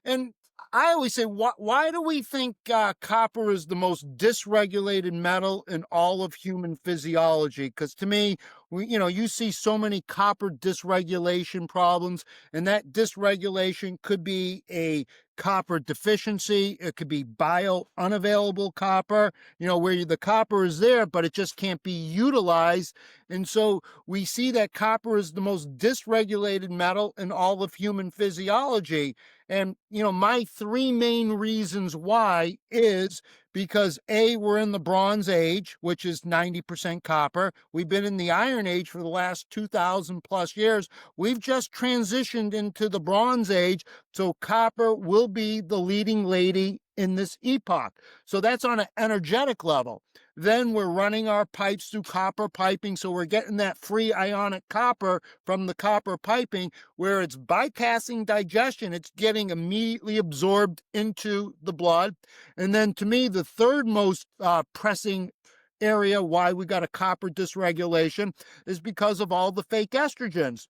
And I always say, why do we think copper is the most dysregulated metal in all of human physiology? Because to me, you see so many copper dysregulation problems, and that dysregulation could be a copper deficiency. It could be unavailable copper, where the copper is there, but it just can't be utilized. And so we see that copper is the most dysregulated metal in all of human physiology. And, my three main reasons why is because A, we're in the Bronze Age, which is 90% copper. We've been in the Iron Age for the last 2,000 plus years. We've just transitioned into the Bronze Age, so copper will be the leading lady in this epoch. So that's on an energetic level. Then we're running our pipes through copper piping. So we're getting that free ionic copper from the copper piping where it's bypassing digestion. It's getting immediately absorbed into the blood. And then to me, the third most pressing area why we got a copper dysregulation is because of all the fake estrogens.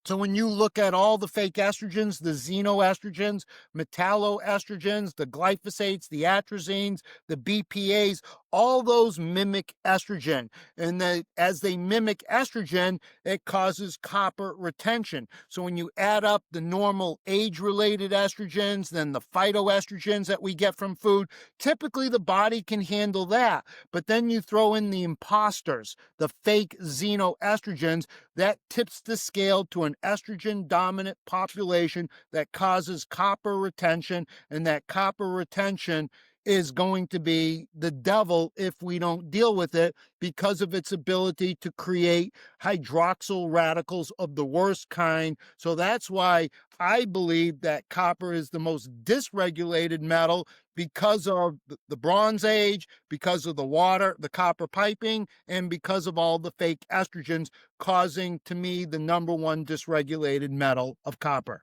So when you look at all the fake estrogens, the xenoestrogens, metalloestrogens, the glyphosates, the atrazines, the BPAs, all those mimic estrogen. And as they mimic estrogen, it causes copper retention. So when you add up the normal age-related estrogens, then the phytoestrogens that we get from food, typically the body can handle that. But then you throw in the imposters, the fake xenoestrogens, that tips the scale to an estrogen dominant population that causes copper retention, and that copper retention is going to be the devil if we don't deal with it because of its ability to create hydroxyl radicals of the worst kind. So that's why I believe that copper is the most dysregulated metal because of the Bronze Age, because of the water, the copper piping, and because of all the fake estrogens causing, to me, the number one dysregulated metal of copper.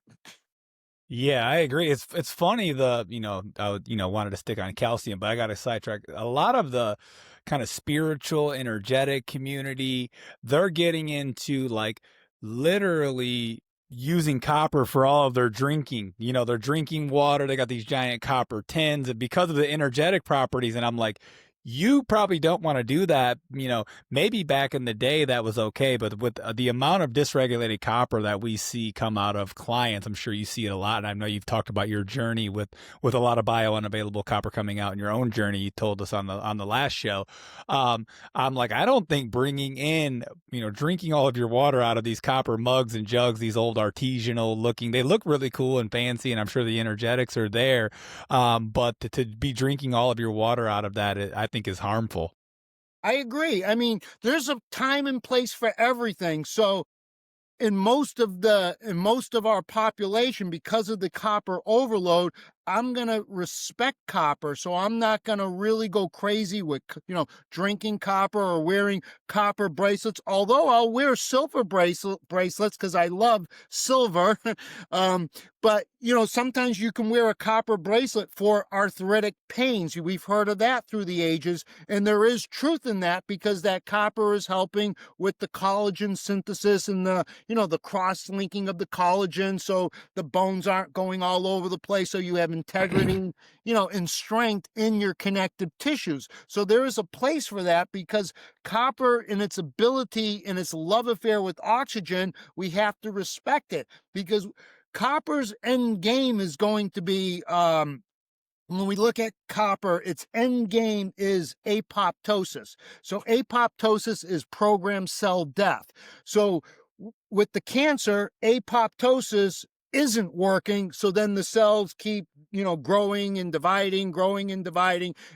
Yeah, I agree. It's funny I wanted to stick on calcium, but I got to sidetrack. A lot of the kind of spiritual, energetic community, they're getting into like literally using copper for all of their drinking. They're drinking water, they got these giant copper tins and because of the energetic properties. And I'm like, you probably don't want to do that. Maybe back in the day that was okay, but with the amount of dysregulated copper that we see come out of clients, I'm sure you see it a lot. And I know you've talked about your journey with a lot of biounavailable copper coming out in your own journey. You told us on the last show. I'm like, I don't think bringing in, drinking all of your water out of these copper mugs and jugs, these old artisanal looking, they look really cool and fancy, and I'm sure the energetics are there. But to be drinking all of your water out of that, I think is harmful. I agree. I mean, there's a time and place for everything. So in most of our population, because of the copper overload, I'm going to respect copper. So I'm not going to really go crazy with, drinking copper or wearing copper bracelets, although I'll wear silver bracelets because I love silver. But, sometimes you can wear a copper bracelet for arthritic pains. We've heard of that through the ages. And there is truth in that because that copper is helping with the collagen synthesis and the cross-linking of the collagen. So the bones aren't going all over the place. So you have integrity, and strength in your connective tissues. So there is a place for that because copper, in its ability, in its love affair with oxygen, we have to respect it because copper's end game is going to be, when we look at copper, its end game is apoptosis. So apoptosis is programmed cell death. So with the cancer, apoptosis isn't working. So then the cells keep, growing and dividing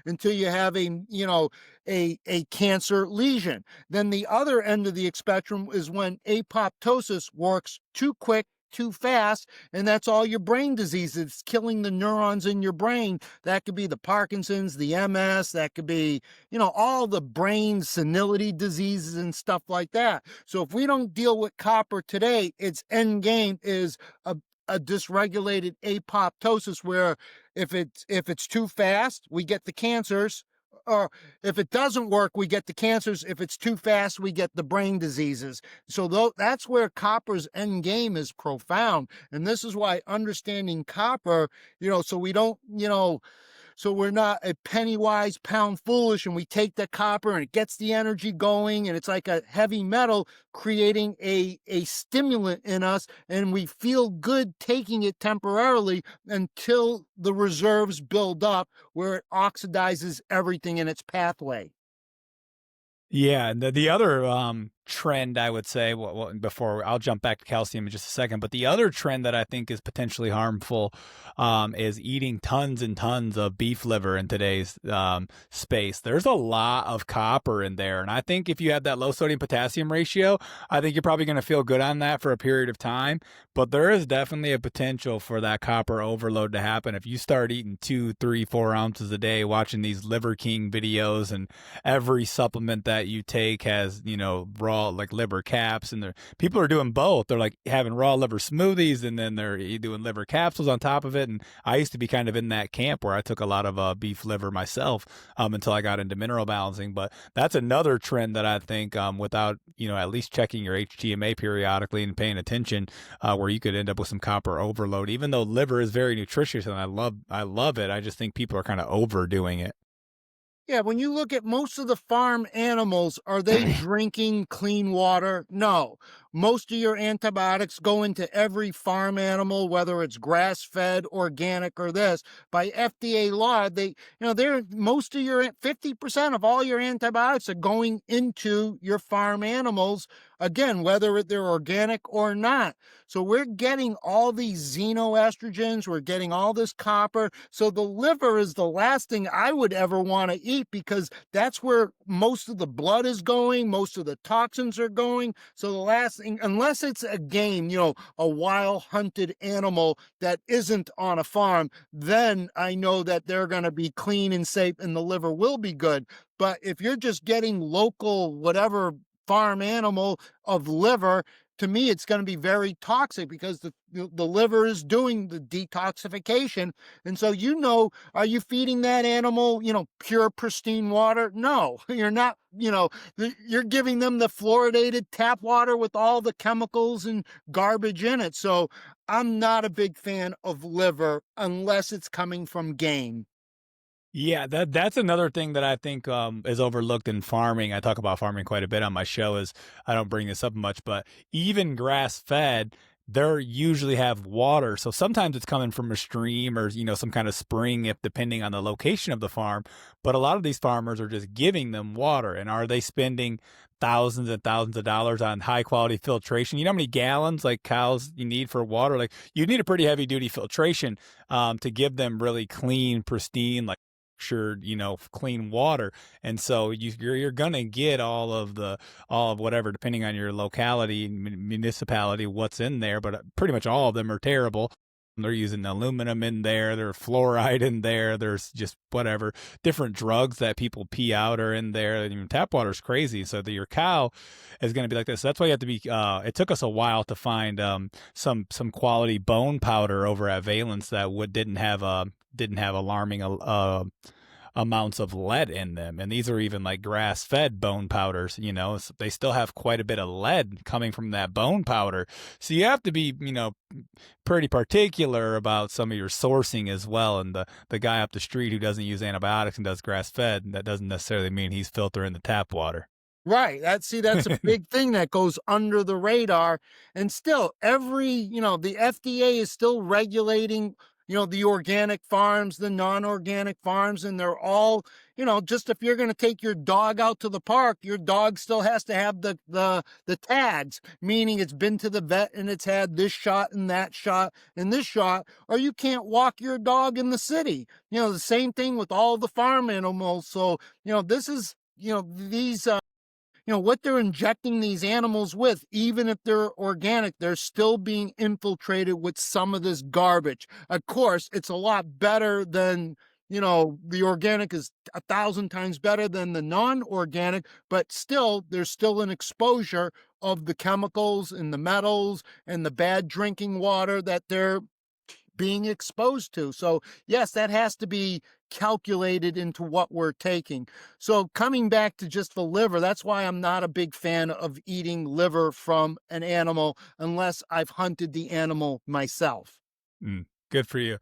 until you have a cancer lesion. Then the other end of the spectrum is when apoptosis works too quick, too fast, and that's all your brain disease. It's killing the neurons in your brain. That could be the Parkinson's, the MS, that could be, all the brain senility diseases and stuff like that. So if we don't deal with copper today, its end game is a dysregulated apoptosis where if it's too fast, we get the cancers. Or if it doesn't work, we get the cancers. If it's too fast, we get the brain diseases. So that's where copper's end game is profound. And this is why understanding copper, so we don't, so we're not a penny wise, pound foolish, and we take the copper and it gets the energy going, and it's like a heavy metal creating a stimulant in us, and we feel good taking it temporarily until the reserves build up where it oxidizes everything in its pathway. Yeah, and the other trend, I would say, before I'll jump back to calcium in just a second, but the other trend that I think is potentially harmful is eating tons and tons of beef liver in today's space. There's a lot of copper in there. And I think if you have that low sodium potassium ratio, I think you're probably going to feel good on that for a period of time. But there is definitely a potential for that copper overload to happen if you start eating 2, 3, 4 ounces a day, watching these Liver King videos, and every supplement that you take has, raw like liver caps, and people are doing both. They're like having raw liver smoothies, and then they're doing liver capsules on top of it. And I used to be kind of in that camp where I took a lot of beef liver myself until I got into mineral balancing. But that's another trend that I think, without at least checking your HTMA periodically and paying attention, where you could end up with some copper overload. Even though liver is very nutritious and I love it, I just think people are kind of overdoing it. Yeah, when you look at most of the farm animals, are they drinking clean water? No. Most of your antibiotics go into every farm animal, whether it's grass-fed, organic, or this. By FDA law, they're most of your 50% of all your antibiotics are going into your farm animals. Again, whether they're organic or not. So we're getting all these xenoestrogens, we're getting all this copper. So the liver is the last thing I would ever want to eat, because that's where most of the blood is going, most of the toxins are going. So the last thing, unless it's a game, a wild hunted animal that isn't on a farm, then I know that they're going to be clean and safe and the liver will be good. But if you're just getting local, whatever farm animal of liver, to me, it's going to be very toxic, because the liver is doing the detoxification. And so, are you feeding that animal, pure, pristine water? No, you're not. You're giving them the fluoridated tap water with all the chemicals and garbage in it. So I'm not a big fan of liver unless it's coming from game. Yeah, that's another thing that I think is overlooked in farming. I talk about farming quite a bit on my show. Is I don't bring this up much, but even grass fed, they usually have water. So sometimes it's coming from a stream or some kind of spring, if depending on the location of the farm. But a lot of these farmers are just giving them water, and are they spending thousands and thousands of dollars on high quality filtration? You know how many gallons like cows you need for water? Like, you need a pretty heavy duty filtration to give them really clean, pristine, like clean water. And so you're gonna get all of whatever, depending on your locality, municipality, what's in there. But pretty much all of them are terrible. They're using aluminum in there, there's fluoride in there, there's just whatever different drugs that people pee out are in there. Tap water is crazy, so that your cow is going to be like this. So that's why you have to be. It took us a while to find some quality bone powder over at Valence that didn't have alarming amounts of lead in them. And these are even like grass fed bone powders, so they still have quite a bit of lead coming from that bone powder. So you have to be, pretty particular about some of your sourcing as well. And the guy up the street who doesn't use antibiotics and does grass fed, that doesn't necessarily mean he's filtering the tap water. Right. That's a big thing that goes under the radar. And still, the FDA is still regulating, the organic farms, the non-organic farms, and they're all, just if you're going to take your dog out to the park, your dog still has to have the tags, meaning it's been to the vet and it's had this shot and that shot and this shot, or you can't walk your dog in the city. The same thing with all the farm animals. So, this is, these what they're injecting these animals with, even if they're organic, they're still being infiltrated with some of this garbage. Of course, it's a lot better than, the organic is 1,000 times better than the non-organic, but still, there's still an exposure of the chemicals and the metals and the bad drinking water that they're being exposed to. So yes, that has to be calculated into what we're taking. So coming back to just the liver, that's why I'm not a big fan of eating liver from an animal unless I've hunted the animal myself. Good for you.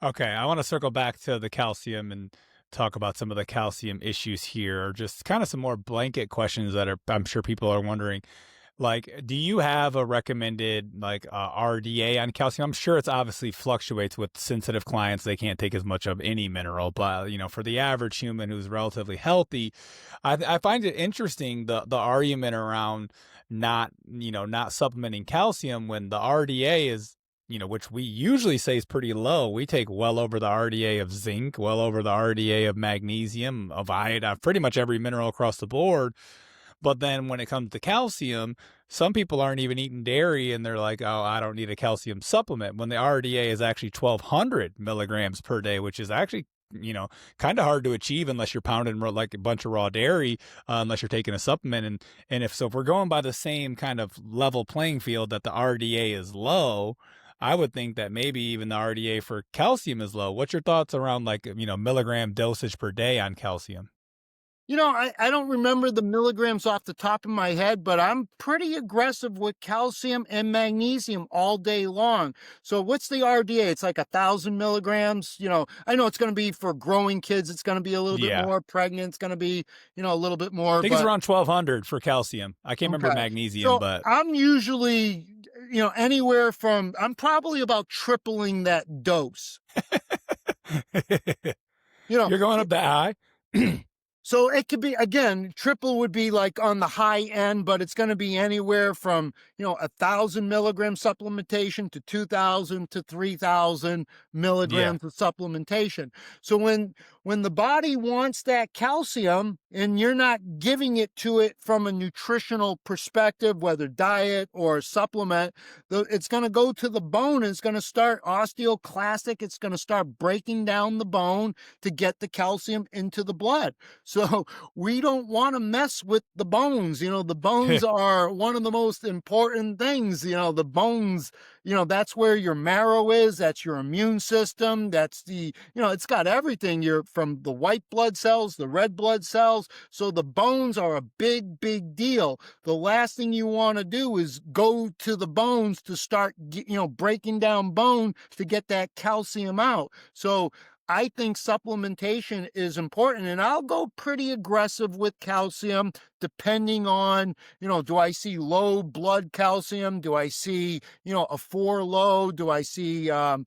Okay, I want to circle back to the calcium and talk about some of the calcium issues here, or just kind of some more blanket questions that I'm sure people are wondering. Like, do you have a recommended like RDA on calcium? I'm sure it's obviously fluctuates with sensitive clients. They can't take as much of any mineral, but for the average human who's relatively healthy, I find it interesting the argument around not supplementing calcium when the RDA is which we usually say is pretty low. We take well over the RDA of zinc, well over the RDA of magnesium, of iodine, pretty much every mineral across the board. But then when it comes to calcium, some people aren't even eating dairy and they're like, oh, I don't need a calcium supplement when the RDA is actually 1,200 milligrams per day, which is actually kind of hard to achieve unless you're pounding like a bunch of raw dairy, unless you're taking a supplement. And if we're going by the same kind of level playing field that the RDA is low, I would think that maybe even the RDA for calcium is low. What's your thoughts around like milligram dosage per day on calcium? I don't remember the milligrams off the top of my head, but I'm pretty aggressive with calcium and magnesium all day long. So what's the RDA? It's like 1,000 milligrams. I know it's going to be for growing kids. It's going to be a little bit Yeah. more pregnant. It's going to be, a little bit I more, think it's but around 1,200 for calcium. I can't remember okay. magnesium, So but I'm usually, anywhere from, I'm probably about tripling that dose. You know, you're going up that high. So it could be, again, triple would be like on the high end, but it's going to be anywhere from, 1,000 milligram supplementation to 2,000 to 3,000 Yeah. milligrams of supplementation. So when the body wants that calcium and you're not giving it to it from a nutritional perspective, whether diet or supplement, it's going to go to the bone and it's going to start osteoclastic. It's going to start breaking down the bone to get the calcium into the blood. So we don't want to mess with the bones. The bones are one of the most important things. The bones, that's where your marrow is. That's your immune system. That's it's got everything. You're from the white blood cells, the red blood cells. So the bones are a big, big deal. The last thing you want to do is go to the bones to start, breaking down bone to get that calcium out. So I think supplementation is important, and I'll go pretty aggressive with calcium depending on, do I see low blood calcium? Do I see, a 4 low? Do I see, high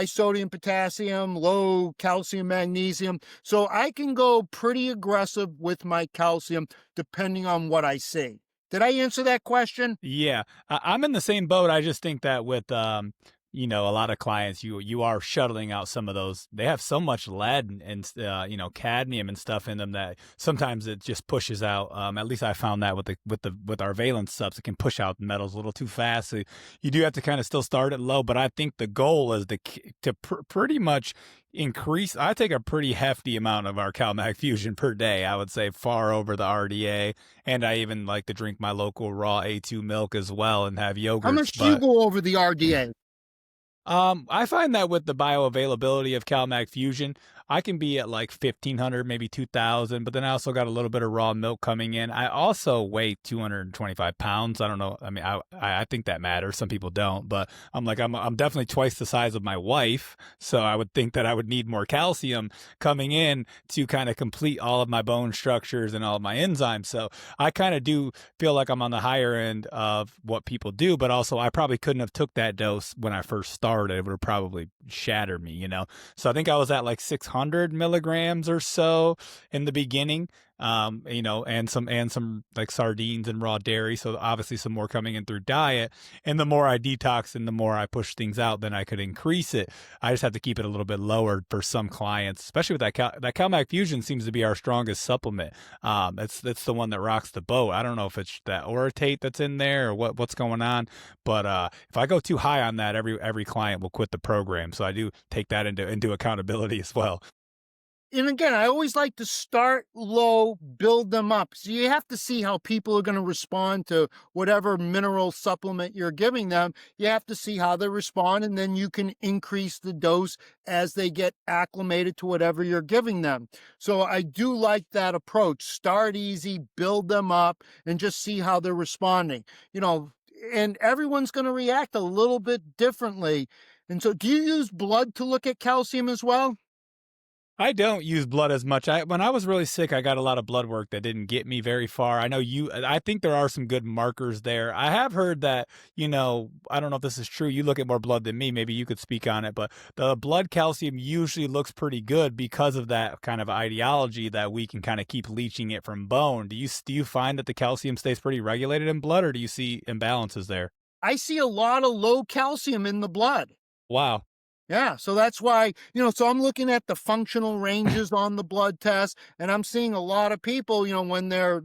sodium potassium, low calcium magnesium? So I can go pretty aggressive with my calcium depending on what I see. Did I answer that question? Yeah, I'm in the same boat. I just think that with a lot of clients, you are shuttling out some of those. They have so much lead and cadmium and stuff in them that sometimes it just pushes out. At least I found that with our valence subs, it can push out metals a little too fast. So you do have to kind of still start it low. But I think the goal is to pretty much increase. I take a pretty hefty amount of our CalMag Fusion per day. I would say far over the RDA, and I even like to drink my local raw A2 milk as well and have How yogurts. much do you But go over the RDA? I find that with the bioavailability of CalMag Fusion, I can be at like 1,500, maybe 2,000, but then I also got a little bit of raw milk coming in. I also weigh 225 pounds. I don't know. I mean, I think that matters. Some people don't, but I'm definitely twice the size of my wife. So I would think that I would need more calcium coming in to kind of complete all of my bone structures and all of my enzymes. So I kind of do feel like I'm on the higher end of what people do, but also I probably couldn't have took that dose when I first started. It would have probably shattered me. So I think I was at like 600 milligrams or so in the beginning. And some like sardines and raw dairy. So obviously some more coming in through diet. And the more I detox and the more I push things out, then I could increase it. I just have to keep it a little bit lower for some clients, especially with that CalMag Fusion seems to be our strongest supplement. That's the one that rocks the boat. I don't know if it's that orotate that's in there or what's going on, but if I go too high on that, every client will quit the program. So I do take that into accountability as well. And again, I always like to start low, build them up. So you have to see how people are going to respond to whatever mineral supplement you're giving them. You have to see how they respond, and then you can increase the dose as they get acclimated to whatever you're giving them. So I do like that approach. Start easy, build them up, and just see how they're responding. And everyone's going to react a little bit differently. And so do you use blood to look at calcium as well? I don't use blood as much. When I was really sick, I got a lot of blood work that didn't get me very far. I know I think there are some good markers there. I have heard that, I don't know if this is true. You look at more blood than me. Maybe you could speak on it, but the blood calcium usually looks pretty good because of that kind of ideology that we can kind of keep leaching it from bone. Do you find that the calcium stays pretty regulated in blood, or do you see imbalances there? I see a lot of low calcium in the blood. Wow. Yeah, so that's why, so I'm looking at the functional ranges on the blood test, and I'm seeing a lot of people, when their,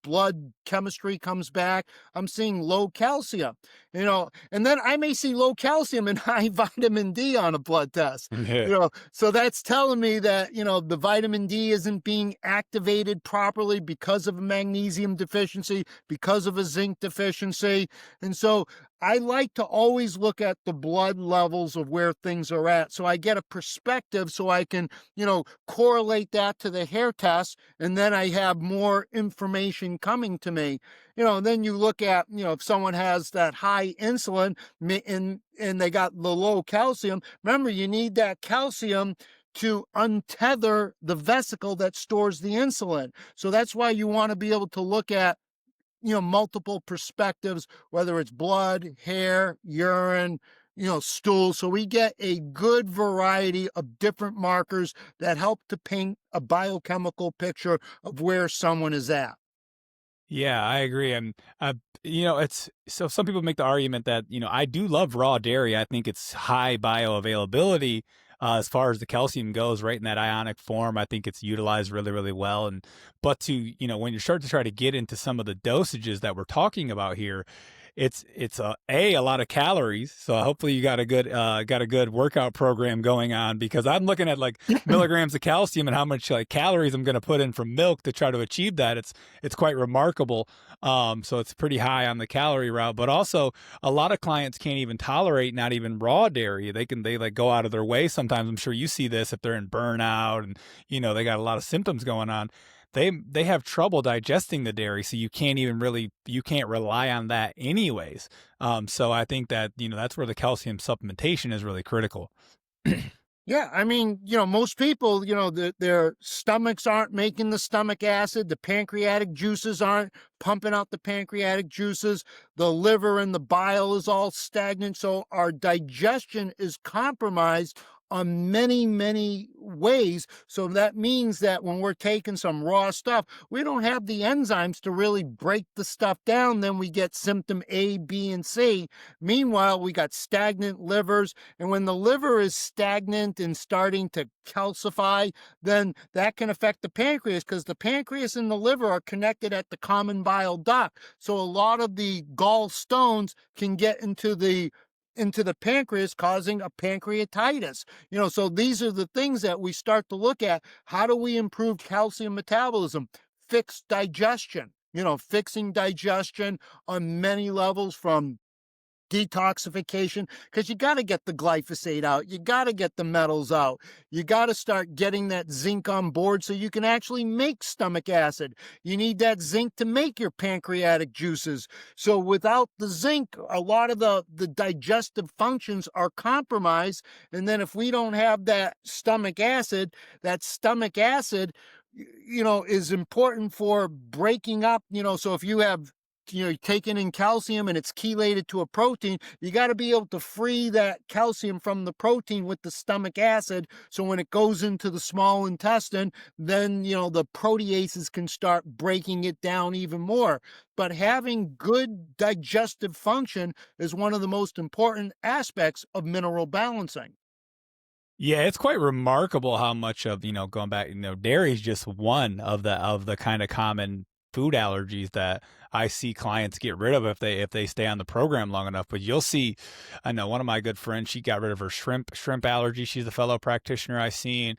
blood chemistry comes back, I'm seeing low calcium, and then I may see low calcium and high vitamin D on a blood test, Yeah. so that's telling me that, the vitamin D isn't being activated properly because of a magnesium deficiency, because of a zinc deficiency. And so I like to always look at the blood levels of where things are at, so I get a perspective, so I can, correlate that to the hair test, and then I have more information coming to me. And then you look at, if someone has that high insulin and they got the low calcium, remember, you need that calcium to untether the vesicle that stores the insulin. So that's why you want to be able to look at, multiple perspectives, whether it's blood, hair, urine, stool. So we get a good variety of different markers that help to paint a biochemical picture of where someone is at. Yeah, I agree. And, it's so some people make the argument that, I do love raw dairy. I think it's high bioavailability as far as the calcium goes, right in that ionic form. I think it's utilized really, really well. But when you start to try to get into some of the dosages that we're talking about here, it's a lot of calories. So hopefully you got a good workout program going on, because I'm looking at like milligrams of calcium and how much like calories I'm going to put in from milk to try to achieve that. It's quite remarkable. So it's pretty high on the calorie route, but also a lot of clients can't even tolerate not even raw dairy. They like go out of their way sometimes. I'm sure you see this if they're in burnout and they got a lot of symptoms going on. They have trouble digesting the dairy, so you can't rely on that anyways. So I think that that's where the calcium supplementation is really critical. Yeah, I mean, most people, their stomachs aren't making the stomach acid, the pancreatic juices aren't pumping out the pancreatic juices, the liver and the bile is all stagnant, so our digestion is compromised on many, many ways. So that means that when we're taking some raw stuff, we don't have the enzymes to really break the stuff down. Then we get symptom A, B, and C. Meanwhile, we got stagnant livers. And when the liver is stagnant and starting to calcify, then that can affect the pancreas, because the pancreas and the liver are connected at the common bile duct. So a lot of the gallstones can get into the pancreas, causing a pancreatitis. So these are the things that we start to look at. How do we improve calcium metabolism? Fix digestion, fixing digestion on many levels, from detoxification, because you got to get the glyphosate out, you got to get the metals out, you got to start getting that zinc on board so you can actually make stomach acid. You need that zinc to make your pancreatic juices. So without the zinc, a lot of the digestive functions are compromised. And then if we don't have that stomach acid is important for breaking up, so if you have taking in calcium and it's chelated to a protein, you got to be able to free that calcium from the protein with the stomach acid. So when it goes into the small intestine, then, the proteases can start breaking it down even more. But having good digestive function is one of the most important aspects of mineral balancing. Yeah, it's quite remarkable how much of, going back, dairy is just one of the kind of common food allergies that I see clients get rid of if they stay on the program long enough. But you'll see, I know one of my good friends, she got rid of her shrimp allergy. She's a fellow practitioner I've seen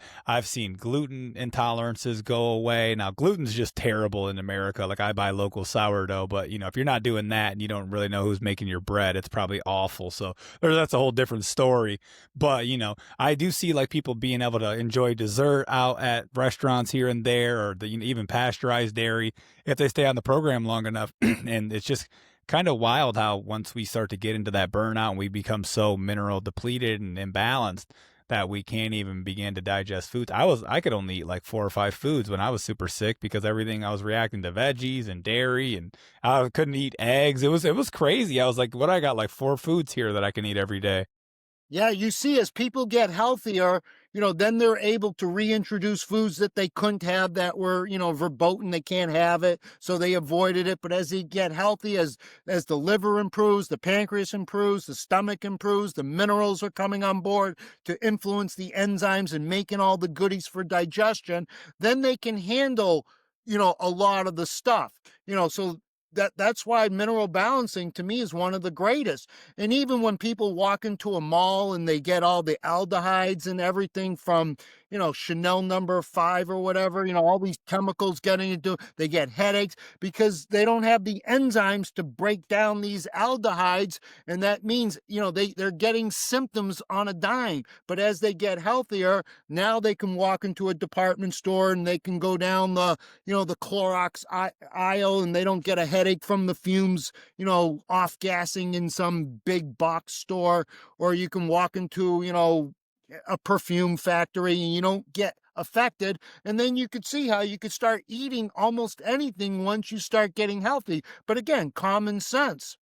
gluten intolerances go away. Now gluten's just terrible in America. Like I buy local sourdough, but if you're not doing that and you don't really know who's making your bread, it's probably awful. So that's a whole different story. But I do see like people being able to enjoy dessert out at restaurants here and there, or even pasteurized dairy if they stay on the program long enough. And it's just kind of wild how once we start to get into that burnout and we become so mineral depleted and imbalanced, that we can't even begin to digest foods. I could only eat like 4 or 5 foods when I was super sick because everything I was reacting to veggies and dairy, and I couldn't eat eggs. It was crazy. I was like, what, I got like 4 foods here that I can eat every day. Yeah, you see, as people get healthier, then they're able to reintroduce foods that they couldn't have, that were, verboten, they can't have it, so they avoided it. But as they get healthy, as the liver improves, the pancreas improves, the stomach improves, the minerals are coming on board to influence the enzymes and making all the goodies for digestion, then they can handle, a lot of the stuff. So that's why mineral balancing to me is one of the greatest. And even when people walk into a mall and they get all the aldehydes and everything from, Chanel number 5 or whatever, all these chemicals getting into, they get headaches because they don't have the enzymes to break down these aldehydes. And that means, they're getting symptoms on a dime. But as they get healthier, now they can walk into a department store and they can go down the Clorox aisle, and they don't get a headache from the fumes, off gassing in some big box store. Or you can walk into, a perfume factory and you don't get affected. And then you could see how you could start eating almost anything once you start getting healthy. But again, common sense.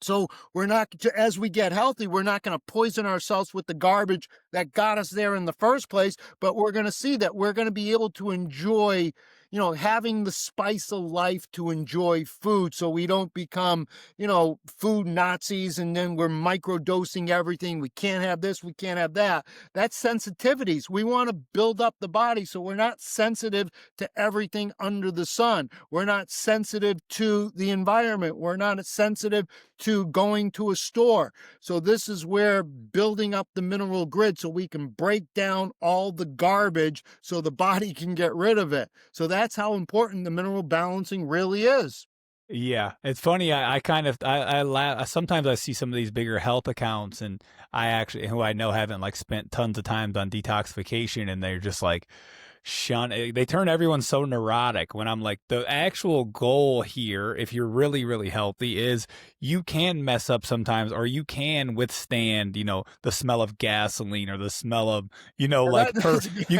So we're not, as we get healthy, we're not going to poison ourselves with the garbage that got us there in the first place, but we're going to see that we're going to be able to enjoy, having the spice of life to enjoy food, so we don't become, food Nazis, and then we're microdosing everything. We can't have this, we can't have that. That's sensitivities. We want to build up the body so we're not sensitive to everything under the sun. We're not sensitive to the environment. We're not sensitive to going to a store. So this is where building up the mineral grid so we can break down all the garbage so the body can get rid of it. So that's how important the mineral balancing really is. Yeah, it's funny. I kind of I laugh. Sometimes I see some of these bigger health accounts, and who I know haven't like spent tons of times on detoxification, and they're just like they turn everyone so neurotic, when I'm like, the actual goal here, if you're really, really healthy, is you can mess up sometimes, or you can withstand, the smell of gasoline, or the smell of, you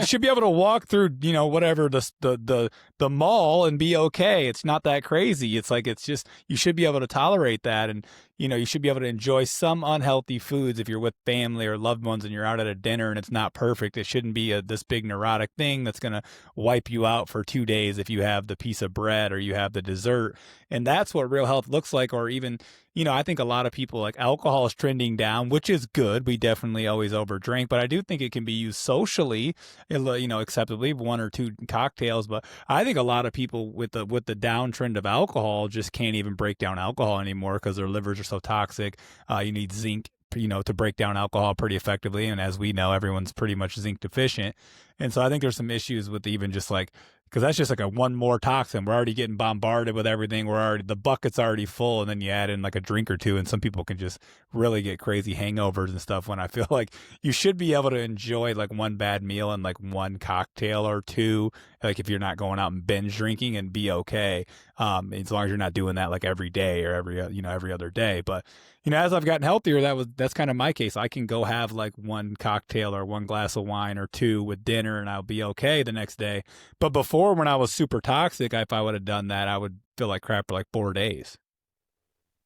should be able to walk through, whatever the mall and be okay. It's not that crazy. It's like, it's just, you should be able to tolerate that. And, you should be able to enjoy some unhealthy foods if you're with family or loved ones and you're out at a dinner and it's not perfect. It shouldn't be this big neurotic thing that's going to wipe you out for 2 days if you have the piece of bread or you have the dessert. And that's what real health looks like. Or even, I think a lot of people, like, alcohol is trending down, which is good. We definitely always overdrink, but I do think it can be used socially, acceptably, 1 or 2 cocktails. But I think a lot of people with the downtrend of alcohol just can't even break down alcohol anymore because their livers are so toxic. You need zinc, to break down alcohol pretty effectively. And as we know, everyone's pretty much zinc deficient. And so I think there's some issues with even just like, because that's just like one more toxin. We're already getting bombarded with everything. The bucket's already full, and then you add in like a drink or two, and some people can just really get crazy hangovers and stuff. When I feel like you should be able to enjoy like one bad meal and like one cocktail or two, like if you're not going out and binge drinking, and be okay. As long as you're not doing that like every day or every other day. But as I've gotten healthier, that's kind of my case. I can go have like one cocktail or one glass of wine or two with dinner, and I'll be okay the next day. But before, when I was super toxic, if I would have done that, I would feel like crap for like 4 days.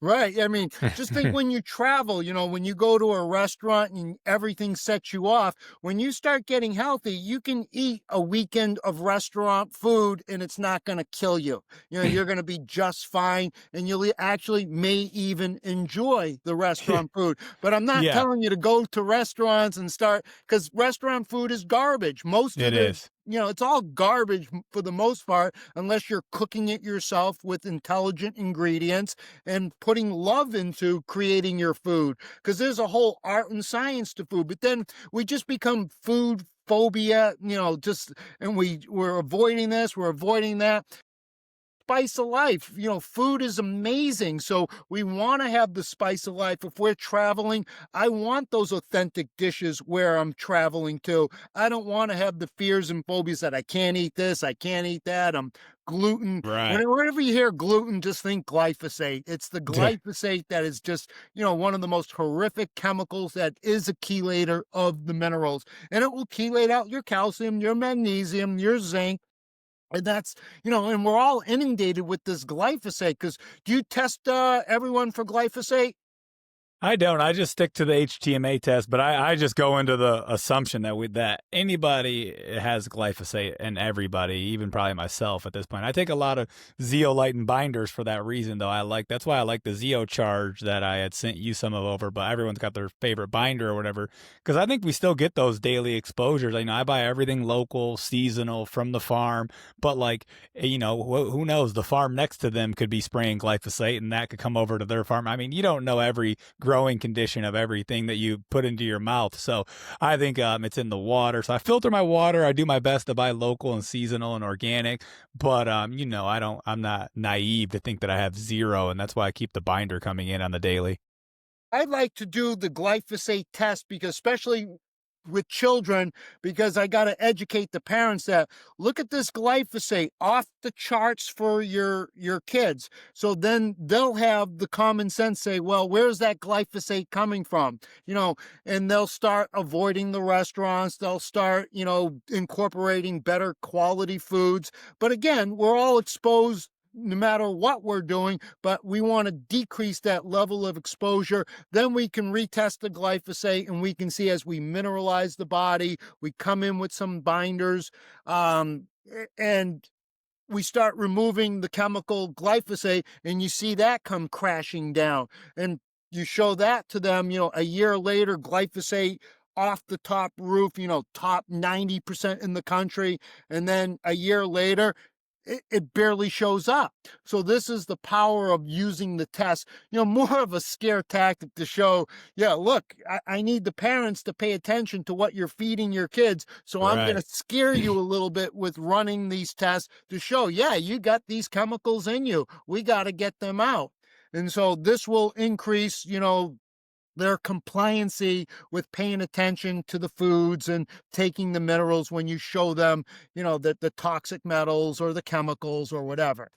Right. I mean, just think when you travel, when you go to a restaurant and everything sets you off, when you start getting healthy, you can eat a weekend of restaurant food and it's not going to kill you. You're going to be just fine, and you'll actually may even enjoy the restaurant food. But I'm not Yeah, telling you to go to restaurants and start, because restaurant food is garbage. Most of it is. it's all garbage for the most part, unless you're cooking it yourself with intelligent ingredients and putting love into creating your food, because there's a whole art and science to food. But then we just become food phobia, and we're avoiding this, we're avoiding that. spice of life. Food is amazing. So we want to have the spice of life. If we're traveling, I want those authentic dishes where I'm traveling to. I don't want to have the fears and phobias that I can't eat this, I can't eat that. I'm gluten. Right. Whenever you hear gluten, just think glyphosate. It's the glyphosate that is just, one of the most horrific chemicals that is a chelator of the minerals. And it will chelate out your calcium, your magnesium, your zinc. And that's, and we're all inundated with this glyphosate. Because do you test everyone for glyphosate? I don't. I just stick to the HTMA test, but I just go into the assumption that anybody has glyphosate, and everybody, even probably myself at this point. I take a lot of zeolite and binders for that reason, though. That's why I like the Zeocharge that I had sent you some of over, but everyone's got their favorite binder or whatever. Because I think we still get those daily exposures. I buy everything local, seasonal, from the farm, but who knows? The farm next to them could be spraying glyphosate, and that could come over to their farm. You don't know every growing condition of everything that you put into your mouth. So I think it's in the water. So I filter my water. I do my best to buy local and seasonal and organic. But I'm not naive to think that I have zero, and that's why I keep the binder coming in on the daily. I'd like to do the glyphosate test because, especially with children, because I got to educate the parents that look at this glyphosate off the charts for your kids. So then they'll have the common sense say, well, where's that glyphosate coming from? And they'll start avoiding the restaurants. They'll start, incorporating better quality foods. But again, we're all exposed no matter what we're doing, but we want to decrease that level of exposure. Then we can retest the glyphosate, and we can see as we mineralize the body, we come in with some binders, and we start removing the chemical glyphosate, and you see that come crashing down. And you show that to them, a year later, glyphosate off the top roof, top 90% in the country. And then a year later, it barely shows up. So this is the power of using the test, more of a scare tactic to show, yeah, look, I need the parents to pay attention to what you're feeding your kids. So I'm going Right. to scare you a little bit with running these tests to show, yeah, you got these chemicals in you. We got to get them out. And so this will increase, their compliancy with paying attention to the foods and taking the minerals when you show them, the toxic metals or the chemicals or whatever.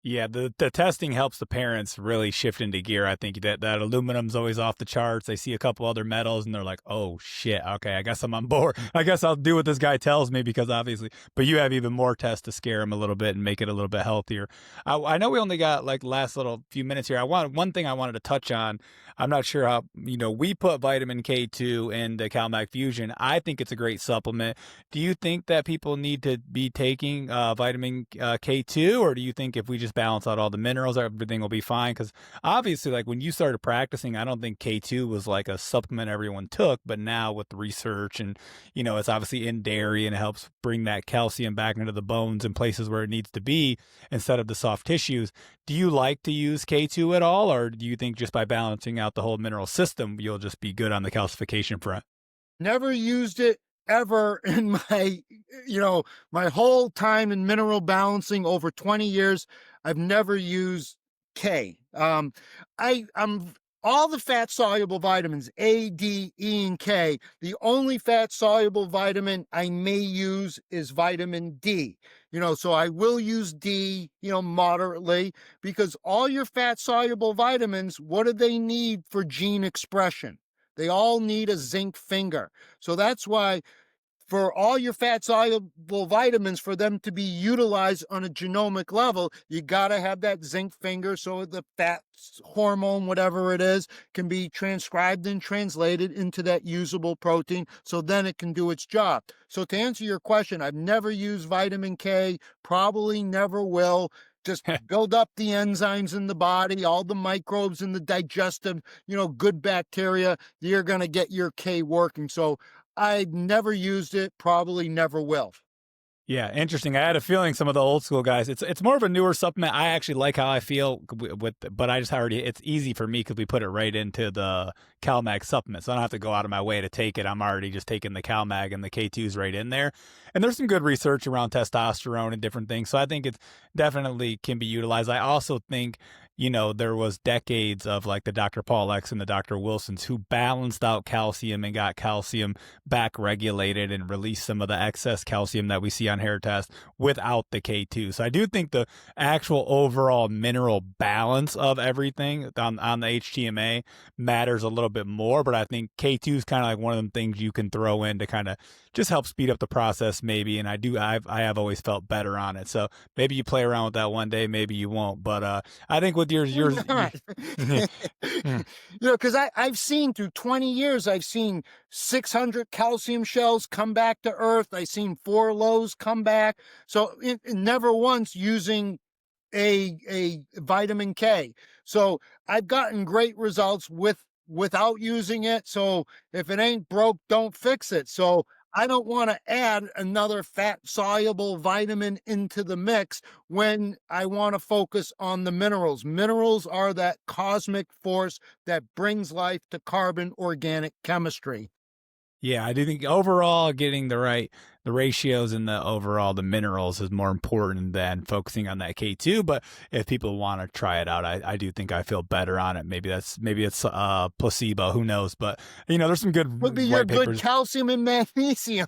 Yeah, the testing helps the parents really shift into gear. I think that aluminum's always off the charts. They see a couple other metals and they're like, "Oh shit, okay, I guess I'm on board. I guess I'll do what this guy tells me," because obviously, but you have even more tests to scare them a little bit and make it a little bit healthier. I know we only got like last little few minutes here. One thing I wanted to touch on. I'm not sure how we put vitamin K2 in the CalMag Fusion. I think it's a great supplement. Do you think that people need to be taking vitamin K2, or do you think if we just balance out all the minerals, everything will be fine? Because obviously, like when you started practicing, I don't think K2 was like a supplement everyone took, but now with the research and, it's obviously in dairy and it helps bring that calcium back into the bones and places where it needs to be instead of the soft tissues. Do you like to use K2 at all, or do you think just by balancing out the whole mineral system, you'll just be good on the calcification front? Never used it ever in my whole time in mineral balancing over 20 years. I've never used K. I'm all the fat soluble vitamins, A, D, E, and K. The only fat soluble vitamin I may use is vitamin D. So I will use D, moderately, because all your fat soluble vitamins, what do they need for gene expression? They all need a zinc finger. So that's why for all your fat soluble vitamins, for them to be utilized on a genomic level, you got to have that zinc finger so the fat hormone, whatever it is, can be transcribed and translated into that usable protein so then it can do its job. So to answer your question, I've never used vitamin K, probably never will. Just build up the enzymes in the body, all the microbes in the digestive, good bacteria. You're going to get your K working. So I never used it, probably never will. Yeah, interesting. I had a feeling some of the old school guys. It's more of a newer supplement. I actually like how I feel with, but I just already it's easy for me because we put it right into the CalMag supplement, so I don't have to go out of my way to take it. I'm already just taking the CalMag and the K2s right in there. And there's some good research around testosterone and different things, so I think it's definitely can be utilized. I also think there was decades of like the Dr. Paul X and the Dr. Wilsons who balanced out calcium and got calcium back regulated and released some of the excess calcium that we see on hair tests without the K2. So I do think the actual overall mineral balance of everything on the HTMA matters a little bit more, but I think K2 is kind of like one of them things you can throw in to kind of just help speed up the process maybe. And I have always felt better on it. So maybe you play around with that one day, maybe you won't. But I think with Why yours, not? Because I've seen through 20 years, I've seen 600 calcium shells come back to Earth. I've seen 4 lows come back. So never once using a vitamin K. So I've gotten great results without using it. So if it ain't broke, don't fix it. So I don't want to add another fat soluble vitamin into the mix when I want to focus on the minerals. Minerals are that cosmic force that brings life to carbon organic chemistry. yeah, I do think overall getting the ratios and the minerals is more important than focusing on that K2. But if people want to try it out, I do think I feel better on it. Maybe it's placebo, who knows? But there's some Would be good your white good papers. calcium and magnesium.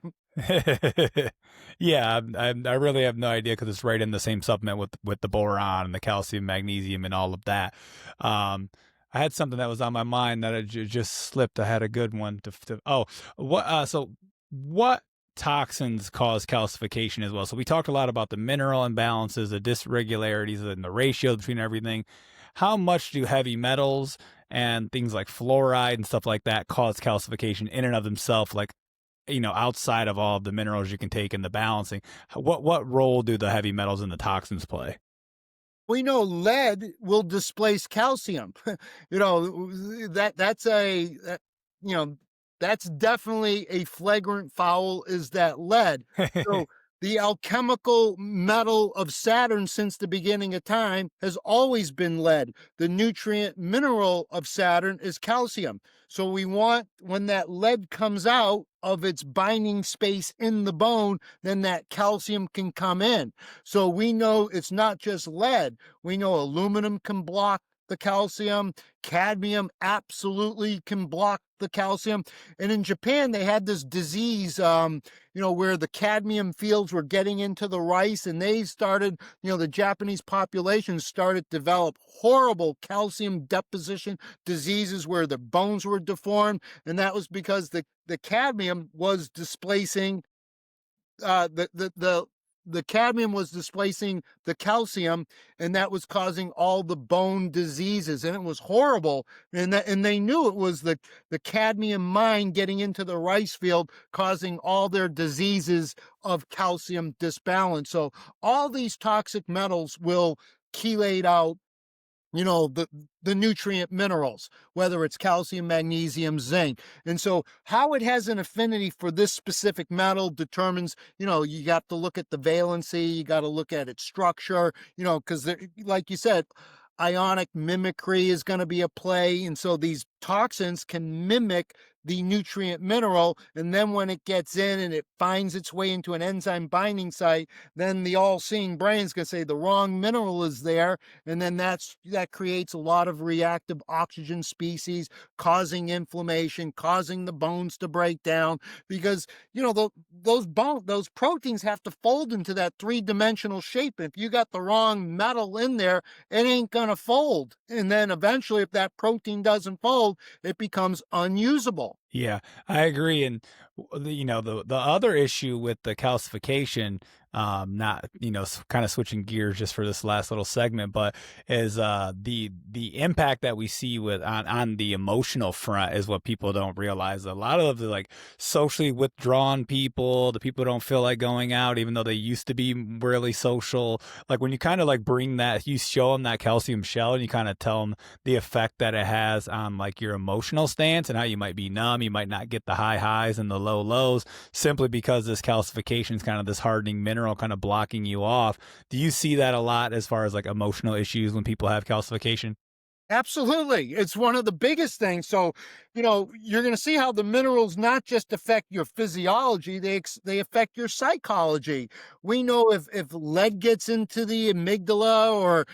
Yeah, I really have no idea because it's right in the same supplement with the boron and the calcium, magnesium, and all of that. I had something that was on my mind that just slipped. I had a good one oh, what toxins cause calcification as well? So we talked a lot about the mineral imbalances, the dysregularities, and the ratio between everything. How much do heavy metals and things like fluoride and stuff like that cause calcification in and of themselves? Like, outside of all of the minerals you can take in the balancing, what role do the heavy metals and the toxins play? We know lead will displace calcium. That's that's definitely a flagrant foul, is that lead. So the alchemical metal of Saturn since the beginning of time has always been lead. The nutrient mineral of Saturn is calcium. So we want, when that lead comes out of its binding space in the bone, then that calcium can come in. So we know it's not just lead. We know aluminum can block the calcium. Cadmium absolutely can block the calcium. And in Japan, they had this disease, where the cadmium fields were getting into the rice, and they started, the Japanese population started to develop horrible calcium deposition diseases where the bones were deformed. And that was because the cadmium was displacing the cadmium was displacing the calcium, and that was causing all the bone diseases, and it was horrible. And they knew it was the cadmium mine getting into the rice field, causing all their diseases of calcium disbalance. So all these toxic metals will chelate out the nutrient minerals, whether it's calcium, magnesium, zinc. And so how it has an affinity for this specific metal determines, you got to look at the valency, you got to look at its structure, because like you said, ionic mimicry is going to be a play. And so these toxins can mimic the nutrient mineral. And then when it gets in and it finds its way into an enzyme binding site, then the all-seeing brain is going to say the wrong mineral is there. And then that creates a lot of reactive oxygen species, causing inflammation, causing the bones to break down, because those proteins have to fold into that 3-dimensional shape. If you got the wrong metal in there, it ain't gonna fold. And then eventually, if that protein doesn't fold, it becomes unusable. Yeah, I agree. And the other issue with the calcification, not kind of switching gears just for this last little segment, but is the impact that we see with on the emotional front is what people don't realize. A lot of the like socially withdrawn people, the people who don't feel like going out, even though they used to be really social. Like when you kind of like bring that, you show them that calcium shell, and you kind of tell them the effect that it has on like your emotional stance and how you might be numb, you might not get the high highs and the low lows simply because this calcification is kind of this hardening mineral mineral kind of blocking you off. Do you see that a lot as far as like emotional issues when people have calcification? Absolutely. It's one of the biggest things. So, you're going to see how the minerals not just affect your physiology, they affect your psychology. We know if lead gets into the amygdala or,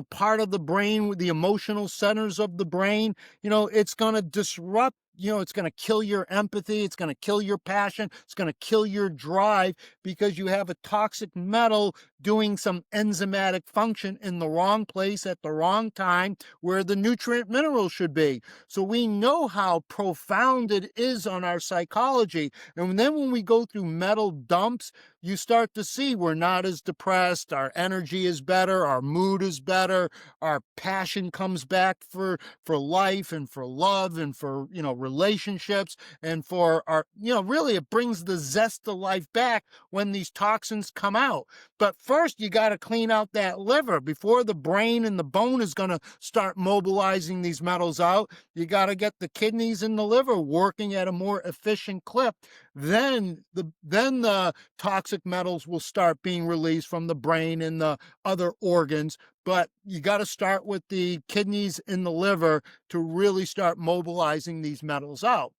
part of the brain with the emotional centers of the brain, it's going to disrupt, it's going to kill your empathy, it's going to kill your passion, it's going to kill your drive because you have a toxic metal doing some enzymatic function in the wrong place at the wrong time where the nutrient minerals should be. So we know how profound it is on our psychology. And then when we go through metal dumps, you start to see we're not as depressed, our energy is better, our mood is better, our passion comes back for life and for love and for, relationships and for our, really it brings the zest of life back when these toxins come out. But first, you got to clean out that liver before the brain and the bone is going to start mobilizing these metals out. You got to get the kidneys and the liver working at a more efficient clip. Then the toxic metals will start being released from the brain and the other organs. But you got to start with the kidneys and the liver to really start mobilizing these metals out.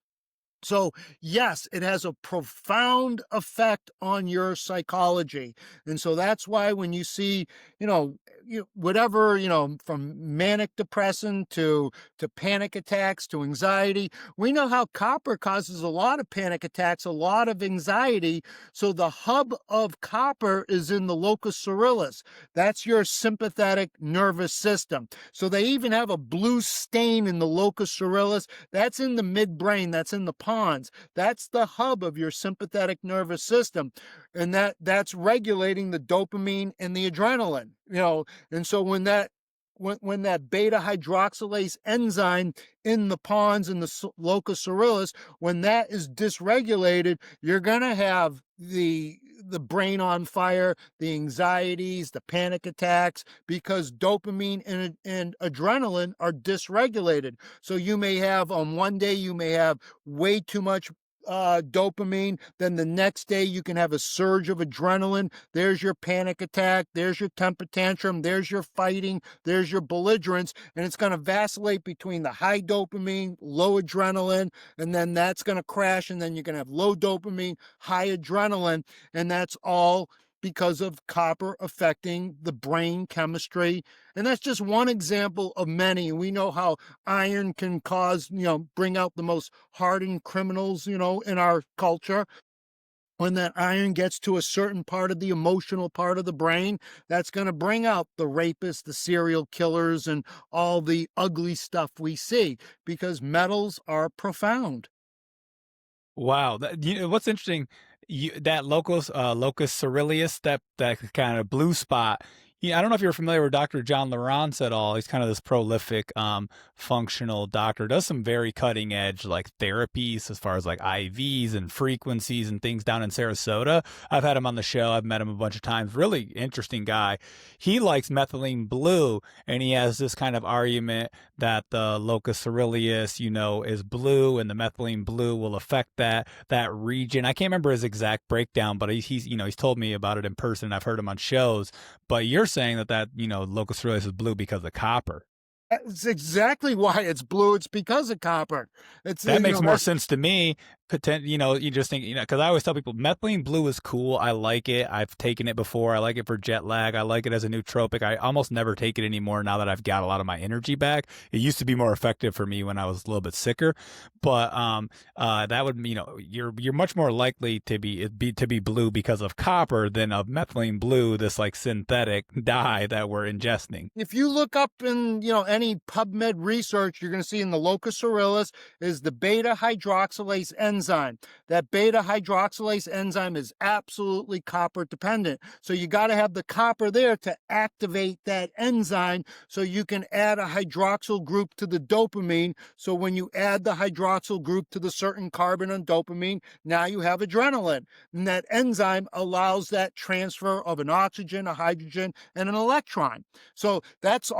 So, yes, it has a profound effect on your psychology. And so that's why when you see, whatever, from manic depression to panic attacks to anxiety, we know how copper causes a lot of panic attacks, a lot of anxiety. So the hub of copper is in the locus coeruleus. That's your sympathetic nervous system. So they even have a blue stain in the locus coeruleus. That's in the midbrain. That's in the pons. That's the hub of your sympathetic nervous system. And that's regulating the dopamine and the adrenaline, and so when that beta hydroxylase enzyme in the pons and the locus coeruleus, when that is dysregulated, you're going to have the brain on fire, the anxieties, the panic attacks, because dopamine and adrenaline are dysregulated. So you may have, on one day, you may have way too much dopamine. Then the next day you can have a surge of adrenaline. There's your panic attack. There's your temper tantrum. There's your fighting. There's your belligerence. And it's going to vacillate between the high dopamine, low adrenaline, and then that's going to crash. And then you're going to have low dopamine, high adrenaline. And that's all because of copper affecting the brain chemistry. And that's just one example of many. We know how iron can cause, bring out the most hardened criminals, in our culture. When that iron gets to a certain part of the emotional part of the brain, that's going to bring out the rapists, the serial killers, and all the ugly stuff we see, because metals are profound. Wow, what's interesting, that locus coeruleus, that kind of blue spot. Yeah, I don't know if you're familiar with Dr. John Lawrence at all. He's kind of this prolific, functional doctor. Does some very cutting edge like therapies as far as like IVs and frequencies and things down in Sarasota. I've had him on the show. I've met him a bunch of times. Really interesting guy. He likes methylene blue, and he has this kind of argument that the locus coeruleus, is blue, and the methylene blue will affect that region. I can't remember his exact breakdown, but he's told me about it in person. I've heard him on shows. But you're saying that locus coeruleus is blue because of copper. That's exactly why it's blue. It's because of copper. That makes more sense to me. You just think, because I always tell people methylene blue is cool. I like it. I've taken it before. I like it for jet lag. I like it as a nootropic. I almost never take it anymore now that I've got a lot of my energy back. It used to be more effective for me when I was a little bit sicker, but that would, you're much more likely to be blue because of copper than of methylene blue, this like synthetic dye that we're ingesting. If you look up in, any PubMed research, you're going to see in the locus coeruleus is the beta hydroxylase enzyme. That beta hydroxylase enzyme is absolutely copper dependent. So you got to have the copper there to activate that enzyme so you can add a hydroxyl group to the dopamine. So when you add the hydroxyl group to the certain carbon on dopamine, now you have adrenaline. And that enzyme allows that transfer of an oxygen, a hydrogen, and an electron. So that's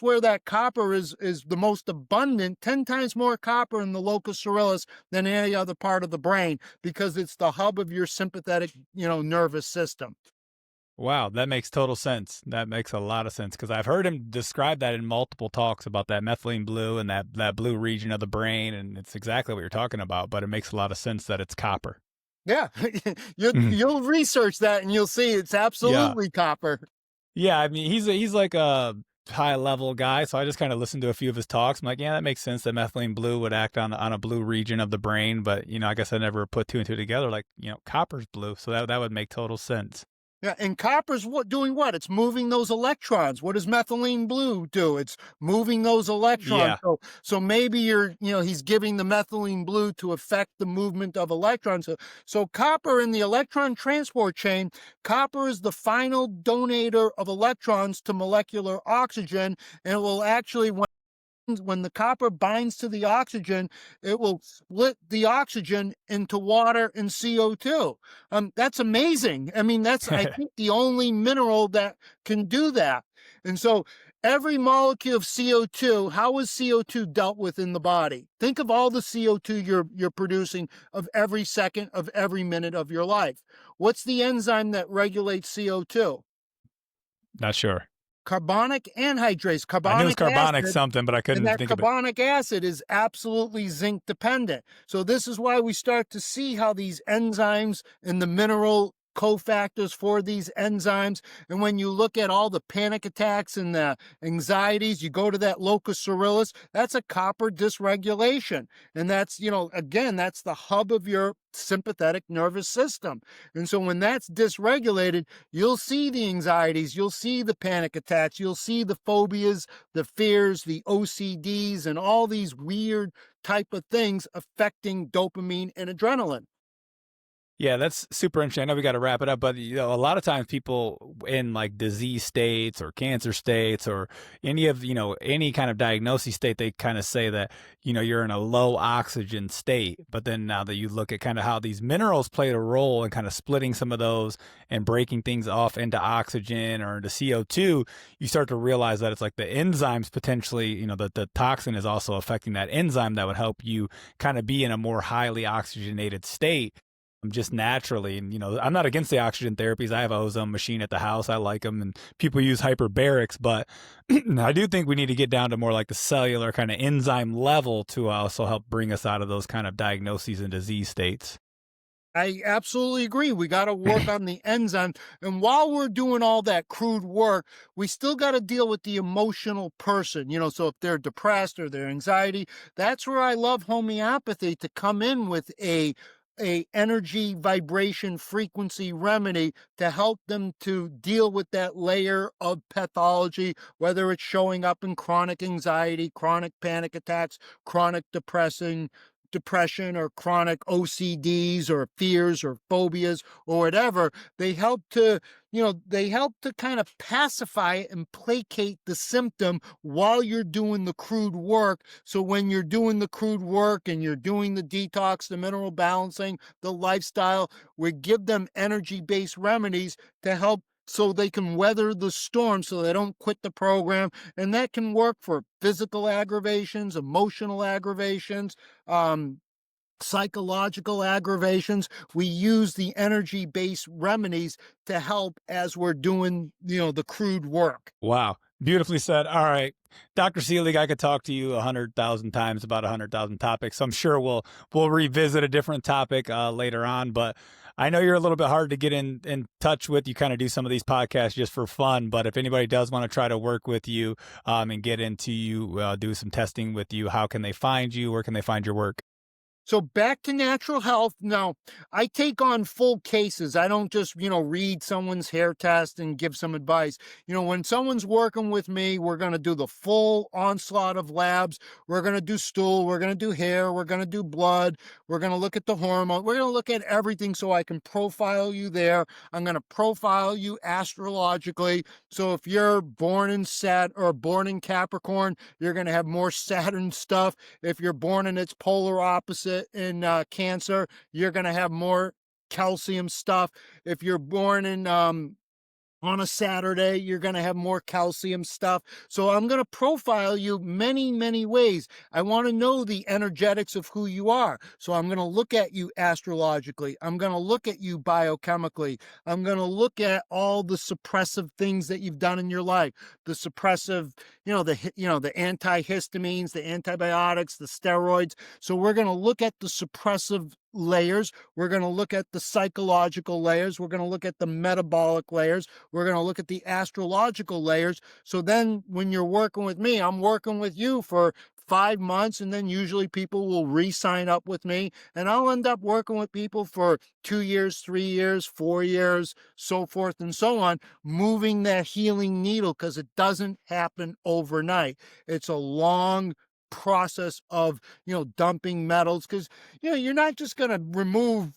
where that copper is the most abundant, 10 times more copper in the locus coeruleus than any other part of the brain, because it's the hub of your sympathetic, nervous system. Wow, that makes total sense. That makes a lot of sense because I've heard him describe that in multiple talks about that methylene blue and that blue region of the brain, and it's exactly what you're talking about. But it makes a lot of sense that it's copper. Yeah, you'll research that and you'll see it's Yeah, absolutely copper. yeah. I mean, he's like a high level guy, so I just kind of listened to a few of his talks. I'm like, yeah, that makes sense that methylene blue would act on a blue region of the brain, but I guess I never put two and two together. Like, copper's blue, so that would make total sense. Yeah, and copper's doing what? It's moving those electrons. What does methylene blue do? It's moving those electrons. Yeah. So maybe he's giving the methylene blue to affect the movement of electrons. So copper in the electron transport chain, copper is the final donator of electrons to molecular oxygen, and it will actually, when the copper binds to the oxygen, it will split the oxygen into water and CO2. That's amazing. I mean, that's, I think, the only mineral that can do that. And so every molecule of CO2, how is CO2 dealt with in the body? Think of all the CO2 you're producing of every second of every minute of your life. What's the enzyme that regulates CO2? Not sure. Carbonic anhydrase, I knew it was carbonic carbonic acid. something, but I And couldn't that think of it. carbonic acid is absolutely zinc dependent. So this is why we start to see how these enzymes and the mineral cofactors for these enzymes. And when you look at all the panic attacks and the anxieties, you go to that locus coeruleus, that's a copper dysregulation. And that's, again, that's the hub of your sympathetic nervous system. And so when that's dysregulated, you'll see the anxieties, you'll see the panic attacks, you'll see the phobias, the fears, the OCDs, and all these weird type of things affecting dopamine and adrenaline. Yeah, that's super interesting. I know we got to wrap it up, but a lot of times people in like disease states or cancer states or any kind of diagnosis state, they kind of say that you're in a low oxygen state. But then now that you look at kind of how these minerals played a role in kind of splitting some of those and breaking things off into oxygen or into CO2, you start to realize that it's like the enzymes potentially, that the toxin is also affecting that enzyme that would help you kind of be in a more highly oxygenated state just naturally. And, I'm not against the oxygen therapies. I have a ozone machine at the house. I like them and people use hyperbarics, but I do think we need to get down to more like the cellular kind of enzyme level to also help bring us out of those kind of diagnoses and disease states. I absolutely agree. We got to work on the enzyme. And while we're doing all that crude work, we still got to deal with the emotional person. So if they're depressed or their anxiety, that's where I love homeopathy to come in with a energy vibration frequency remedy to help them to deal with that layer of pathology, whether it's showing up in chronic anxiety, chronic panic attacks, chronic depression or chronic OCDs or fears or phobias or whatever. They help to kind of pacify it and placate the symptom while you're doing the crude work. So when you're doing the crude work and you're doing the detox, the mineral balancing, the lifestyle, we give them energy-based remedies to help so they can weather the storm, so they don't quit the program. And that can work for physical aggravations, emotional aggravations, psychological aggravations. We use the energy-based remedies to help as we're doing, the crude work. Wow. Beautifully said. All right. Dr. Selig, I could talk to you 100,000 times about 100,000 topics. So I'm sure we'll revisit a different topic later on, but I know you're a little bit hard to get in touch with. You kind of do some of these podcasts just for fun, but if anybody does want to try to work with you and get into you, do some testing with you, how can they find you? Where can they find your work? So back to natural health. Now, I take on full cases. I don't just, read someone's hair test and give some advice. When someone's working with me, we're going to do the full onslaught of labs. We're going to do stool. We're going to do hair. We're going to do blood. We're going to look at the hormone. We're going to look at everything so I can profile you there. I'm going to profile you astrologically. So if you're born in born in Capricorn, you're going to have more Saturn stuff. If you're born in its polar opposite, in Cancer, you're going to have more calcium stuff. If you're born in On a Saturday, you're going to have more calcium stuff. So I'm going to profile you many, many ways. I want to know the energetics of who you are. So I'm going to look at you astrologically. I'm going to look at you biochemically. I'm going to look at all the suppressive things that you've done in your life, the suppressive, the antihistamines, the antibiotics, the steroids. So we're going to look at the suppressive layers. We're going to look at the psychological layers. We're going to look at the metabolic layers. We're going to look at the astrological layers. So then when you're working with me, I'm working with you for 5 months, and then usually people will re-sign up with me, and I'll end up working with people for 2 years, 3 years, 4 years, so forth and so on, moving that healing needle, because it doesn't happen overnight. It's a long process of, dumping metals, because, you're not just going to remove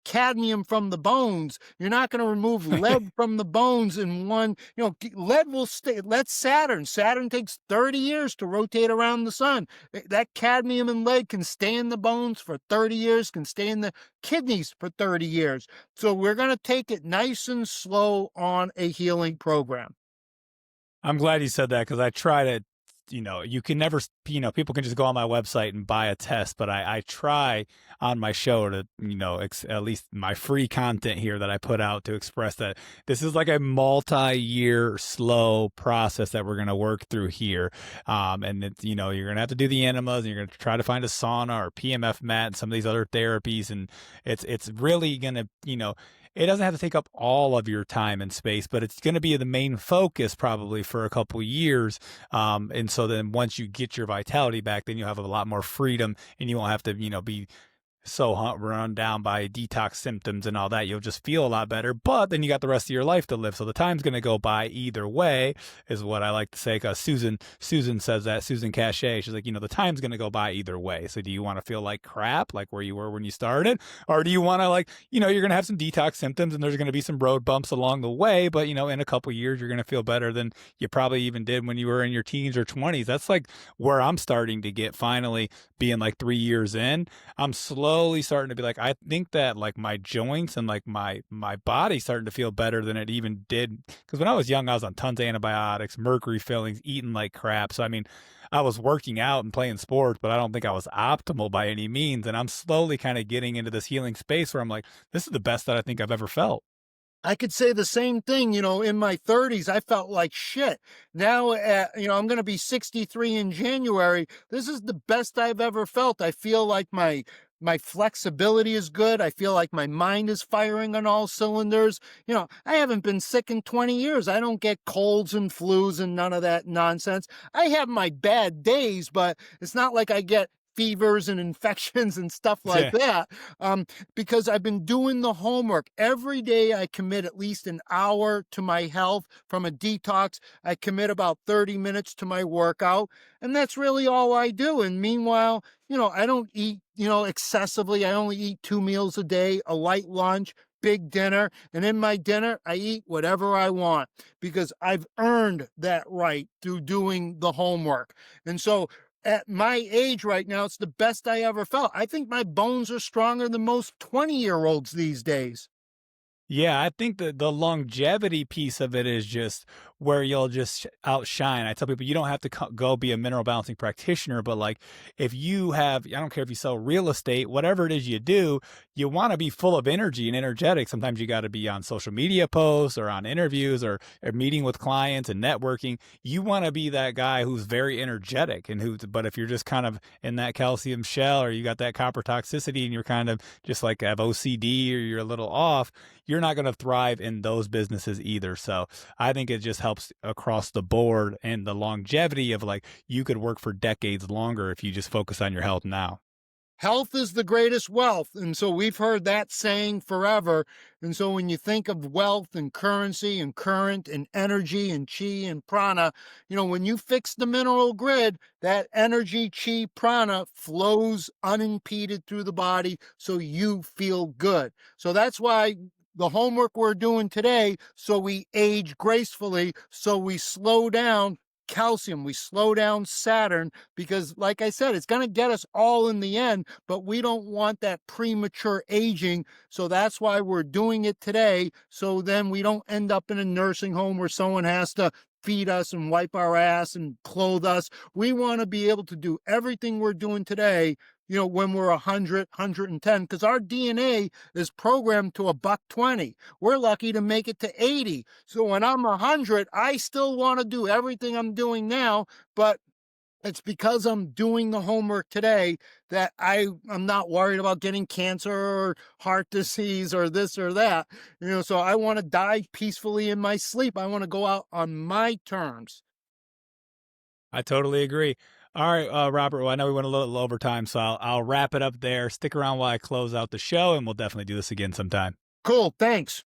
cadmium from the bones. You're not going to remove lead from the bones in one, lead will stay. That's Saturn. Saturn takes 30 years to rotate around the sun. That cadmium and lead can stay in the bones for 30 years, can stay in the kidneys for 30 years. So we're going to take it nice and slow on a healing program. I'm glad you said that, because I try to, you can never, people can just go on my website and buy a test, but I try on my show to, at least my free content here that I put out, to express that this is like a multi-year slow process that we're going to work through here. And it's, you're going to have to do the enemas, and you're going to try to find a sauna or PMF mat and some of these other therapies. And it's really going to, it doesn't have to take up all of your time and space, but it's going to be the main focus probably for a couple years. And so then once you get your vitality back, then you'll have a lot more freedom, and you won't have to, be so run down by detox symptoms and all that. You'll just feel a lot better, but then you got the rest of your life to live. So the time's going to go by either way, is what I like to say. Because Susan says that, Susan Cachet, she's like, the time's going to go by either way. So do you want to feel like crap, like where you were when you started? Or do you want to, like, you're going to have some detox symptoms, and there's going to be some road bumps along the way, but, in a couple years, you're going to feel better than you probably even did when you were in your teens or 20s. That's like where I'm starting to get, finally, being like 3 years in. I'm slowly starting to be like, I think that like my joints and like my body starting to feel better than it even did. Because when I was young, I was on tons of antibiotics, mercury fillings, eating like crap. So I mean, I was working out and playing sports, but I don't think I was optimal by any means. And I'm slowly kind of getting into this healing space where I'm like, this is the best that I think I've ever felt. I could say the same thing, in my 30s, I felt like shit. Now, I'm going to be 63 in January. This is the best I've ever felt. I feel like my flexibility is good. I feel like my mind is firing on all cylinders. I haven't been sick in 20 years. I don't get colds and flus and none of that nonsense. I have my bad days, but it's not like I get fevers and infections and stuff like that, because I've been doing the homework. Every day I commit at least an hour to my health from a detox. I commit about 30 minutes to my workout, and that's really all I do. And meanwhile, I don't eat, excessively. I only eat 2 meals a day, a light lunch, big dinner, and in my dinner, I eat whatever I want, because I've earned that right through doing the homework. And so at my age right now, it's the best I ever felt. I think my bones are stronger than most 20-year-olds these days. Yeah, I think that the longevity piece of it is just where you'll just outshine. I tell people you don't have to go be a mineral balancing practitioner, but like if you have, I don't care if you sell real estate, whatever it is you do, you want to be full of energy and energetic. Sometimes you got to be on social media posts or on interviews or meeting with clients and networking. You want to be that guy who's very energetic but if you're just kind of in that calcium shell, or you got that copper toxicity and you're kind of just like have OCD, or you're a little off, you're not going to thrive in those businesses either. So I think it just helps across the board, and the longevity of like you could work for decades longer if you just focus on your health now. Health is the greatest wealth. And so we've heard that saying forever. And so when you think of wealth and currency and current and energy and chi and prana, when you fix the mineral grid, that energy, chi, prana flows unimpeded through the body, so you feel good. So that's why the homework we're doing today, so we age gracefully, so we slow down, calcium, we slow down Saturn, because like I said, it's going to get us all in the end, but we don't want that premature aging. So that's why we're doing it today. So then we don't end up in a nursing home where someone has to feed us and wipe our ass and clothe us. We want to be able to do everything we're doing today, when we're 100, 110, because our DNA is programmed to $120. We're lucky to make it to 80. So when I'm 100, I still want to do everything I'm doing now, but it's because I'm doing the homework today that I'm not worried about getting cancer or heart disease or this or that. So I want to die peacefully in my sleep. I want to go out on my terms. I totally agree. All right, Robert. Well, I know we went a little over time, so I'll wrap it up there. Stick around while I close out the show, and we'll definitely do this again sometime. Cool. Thanks.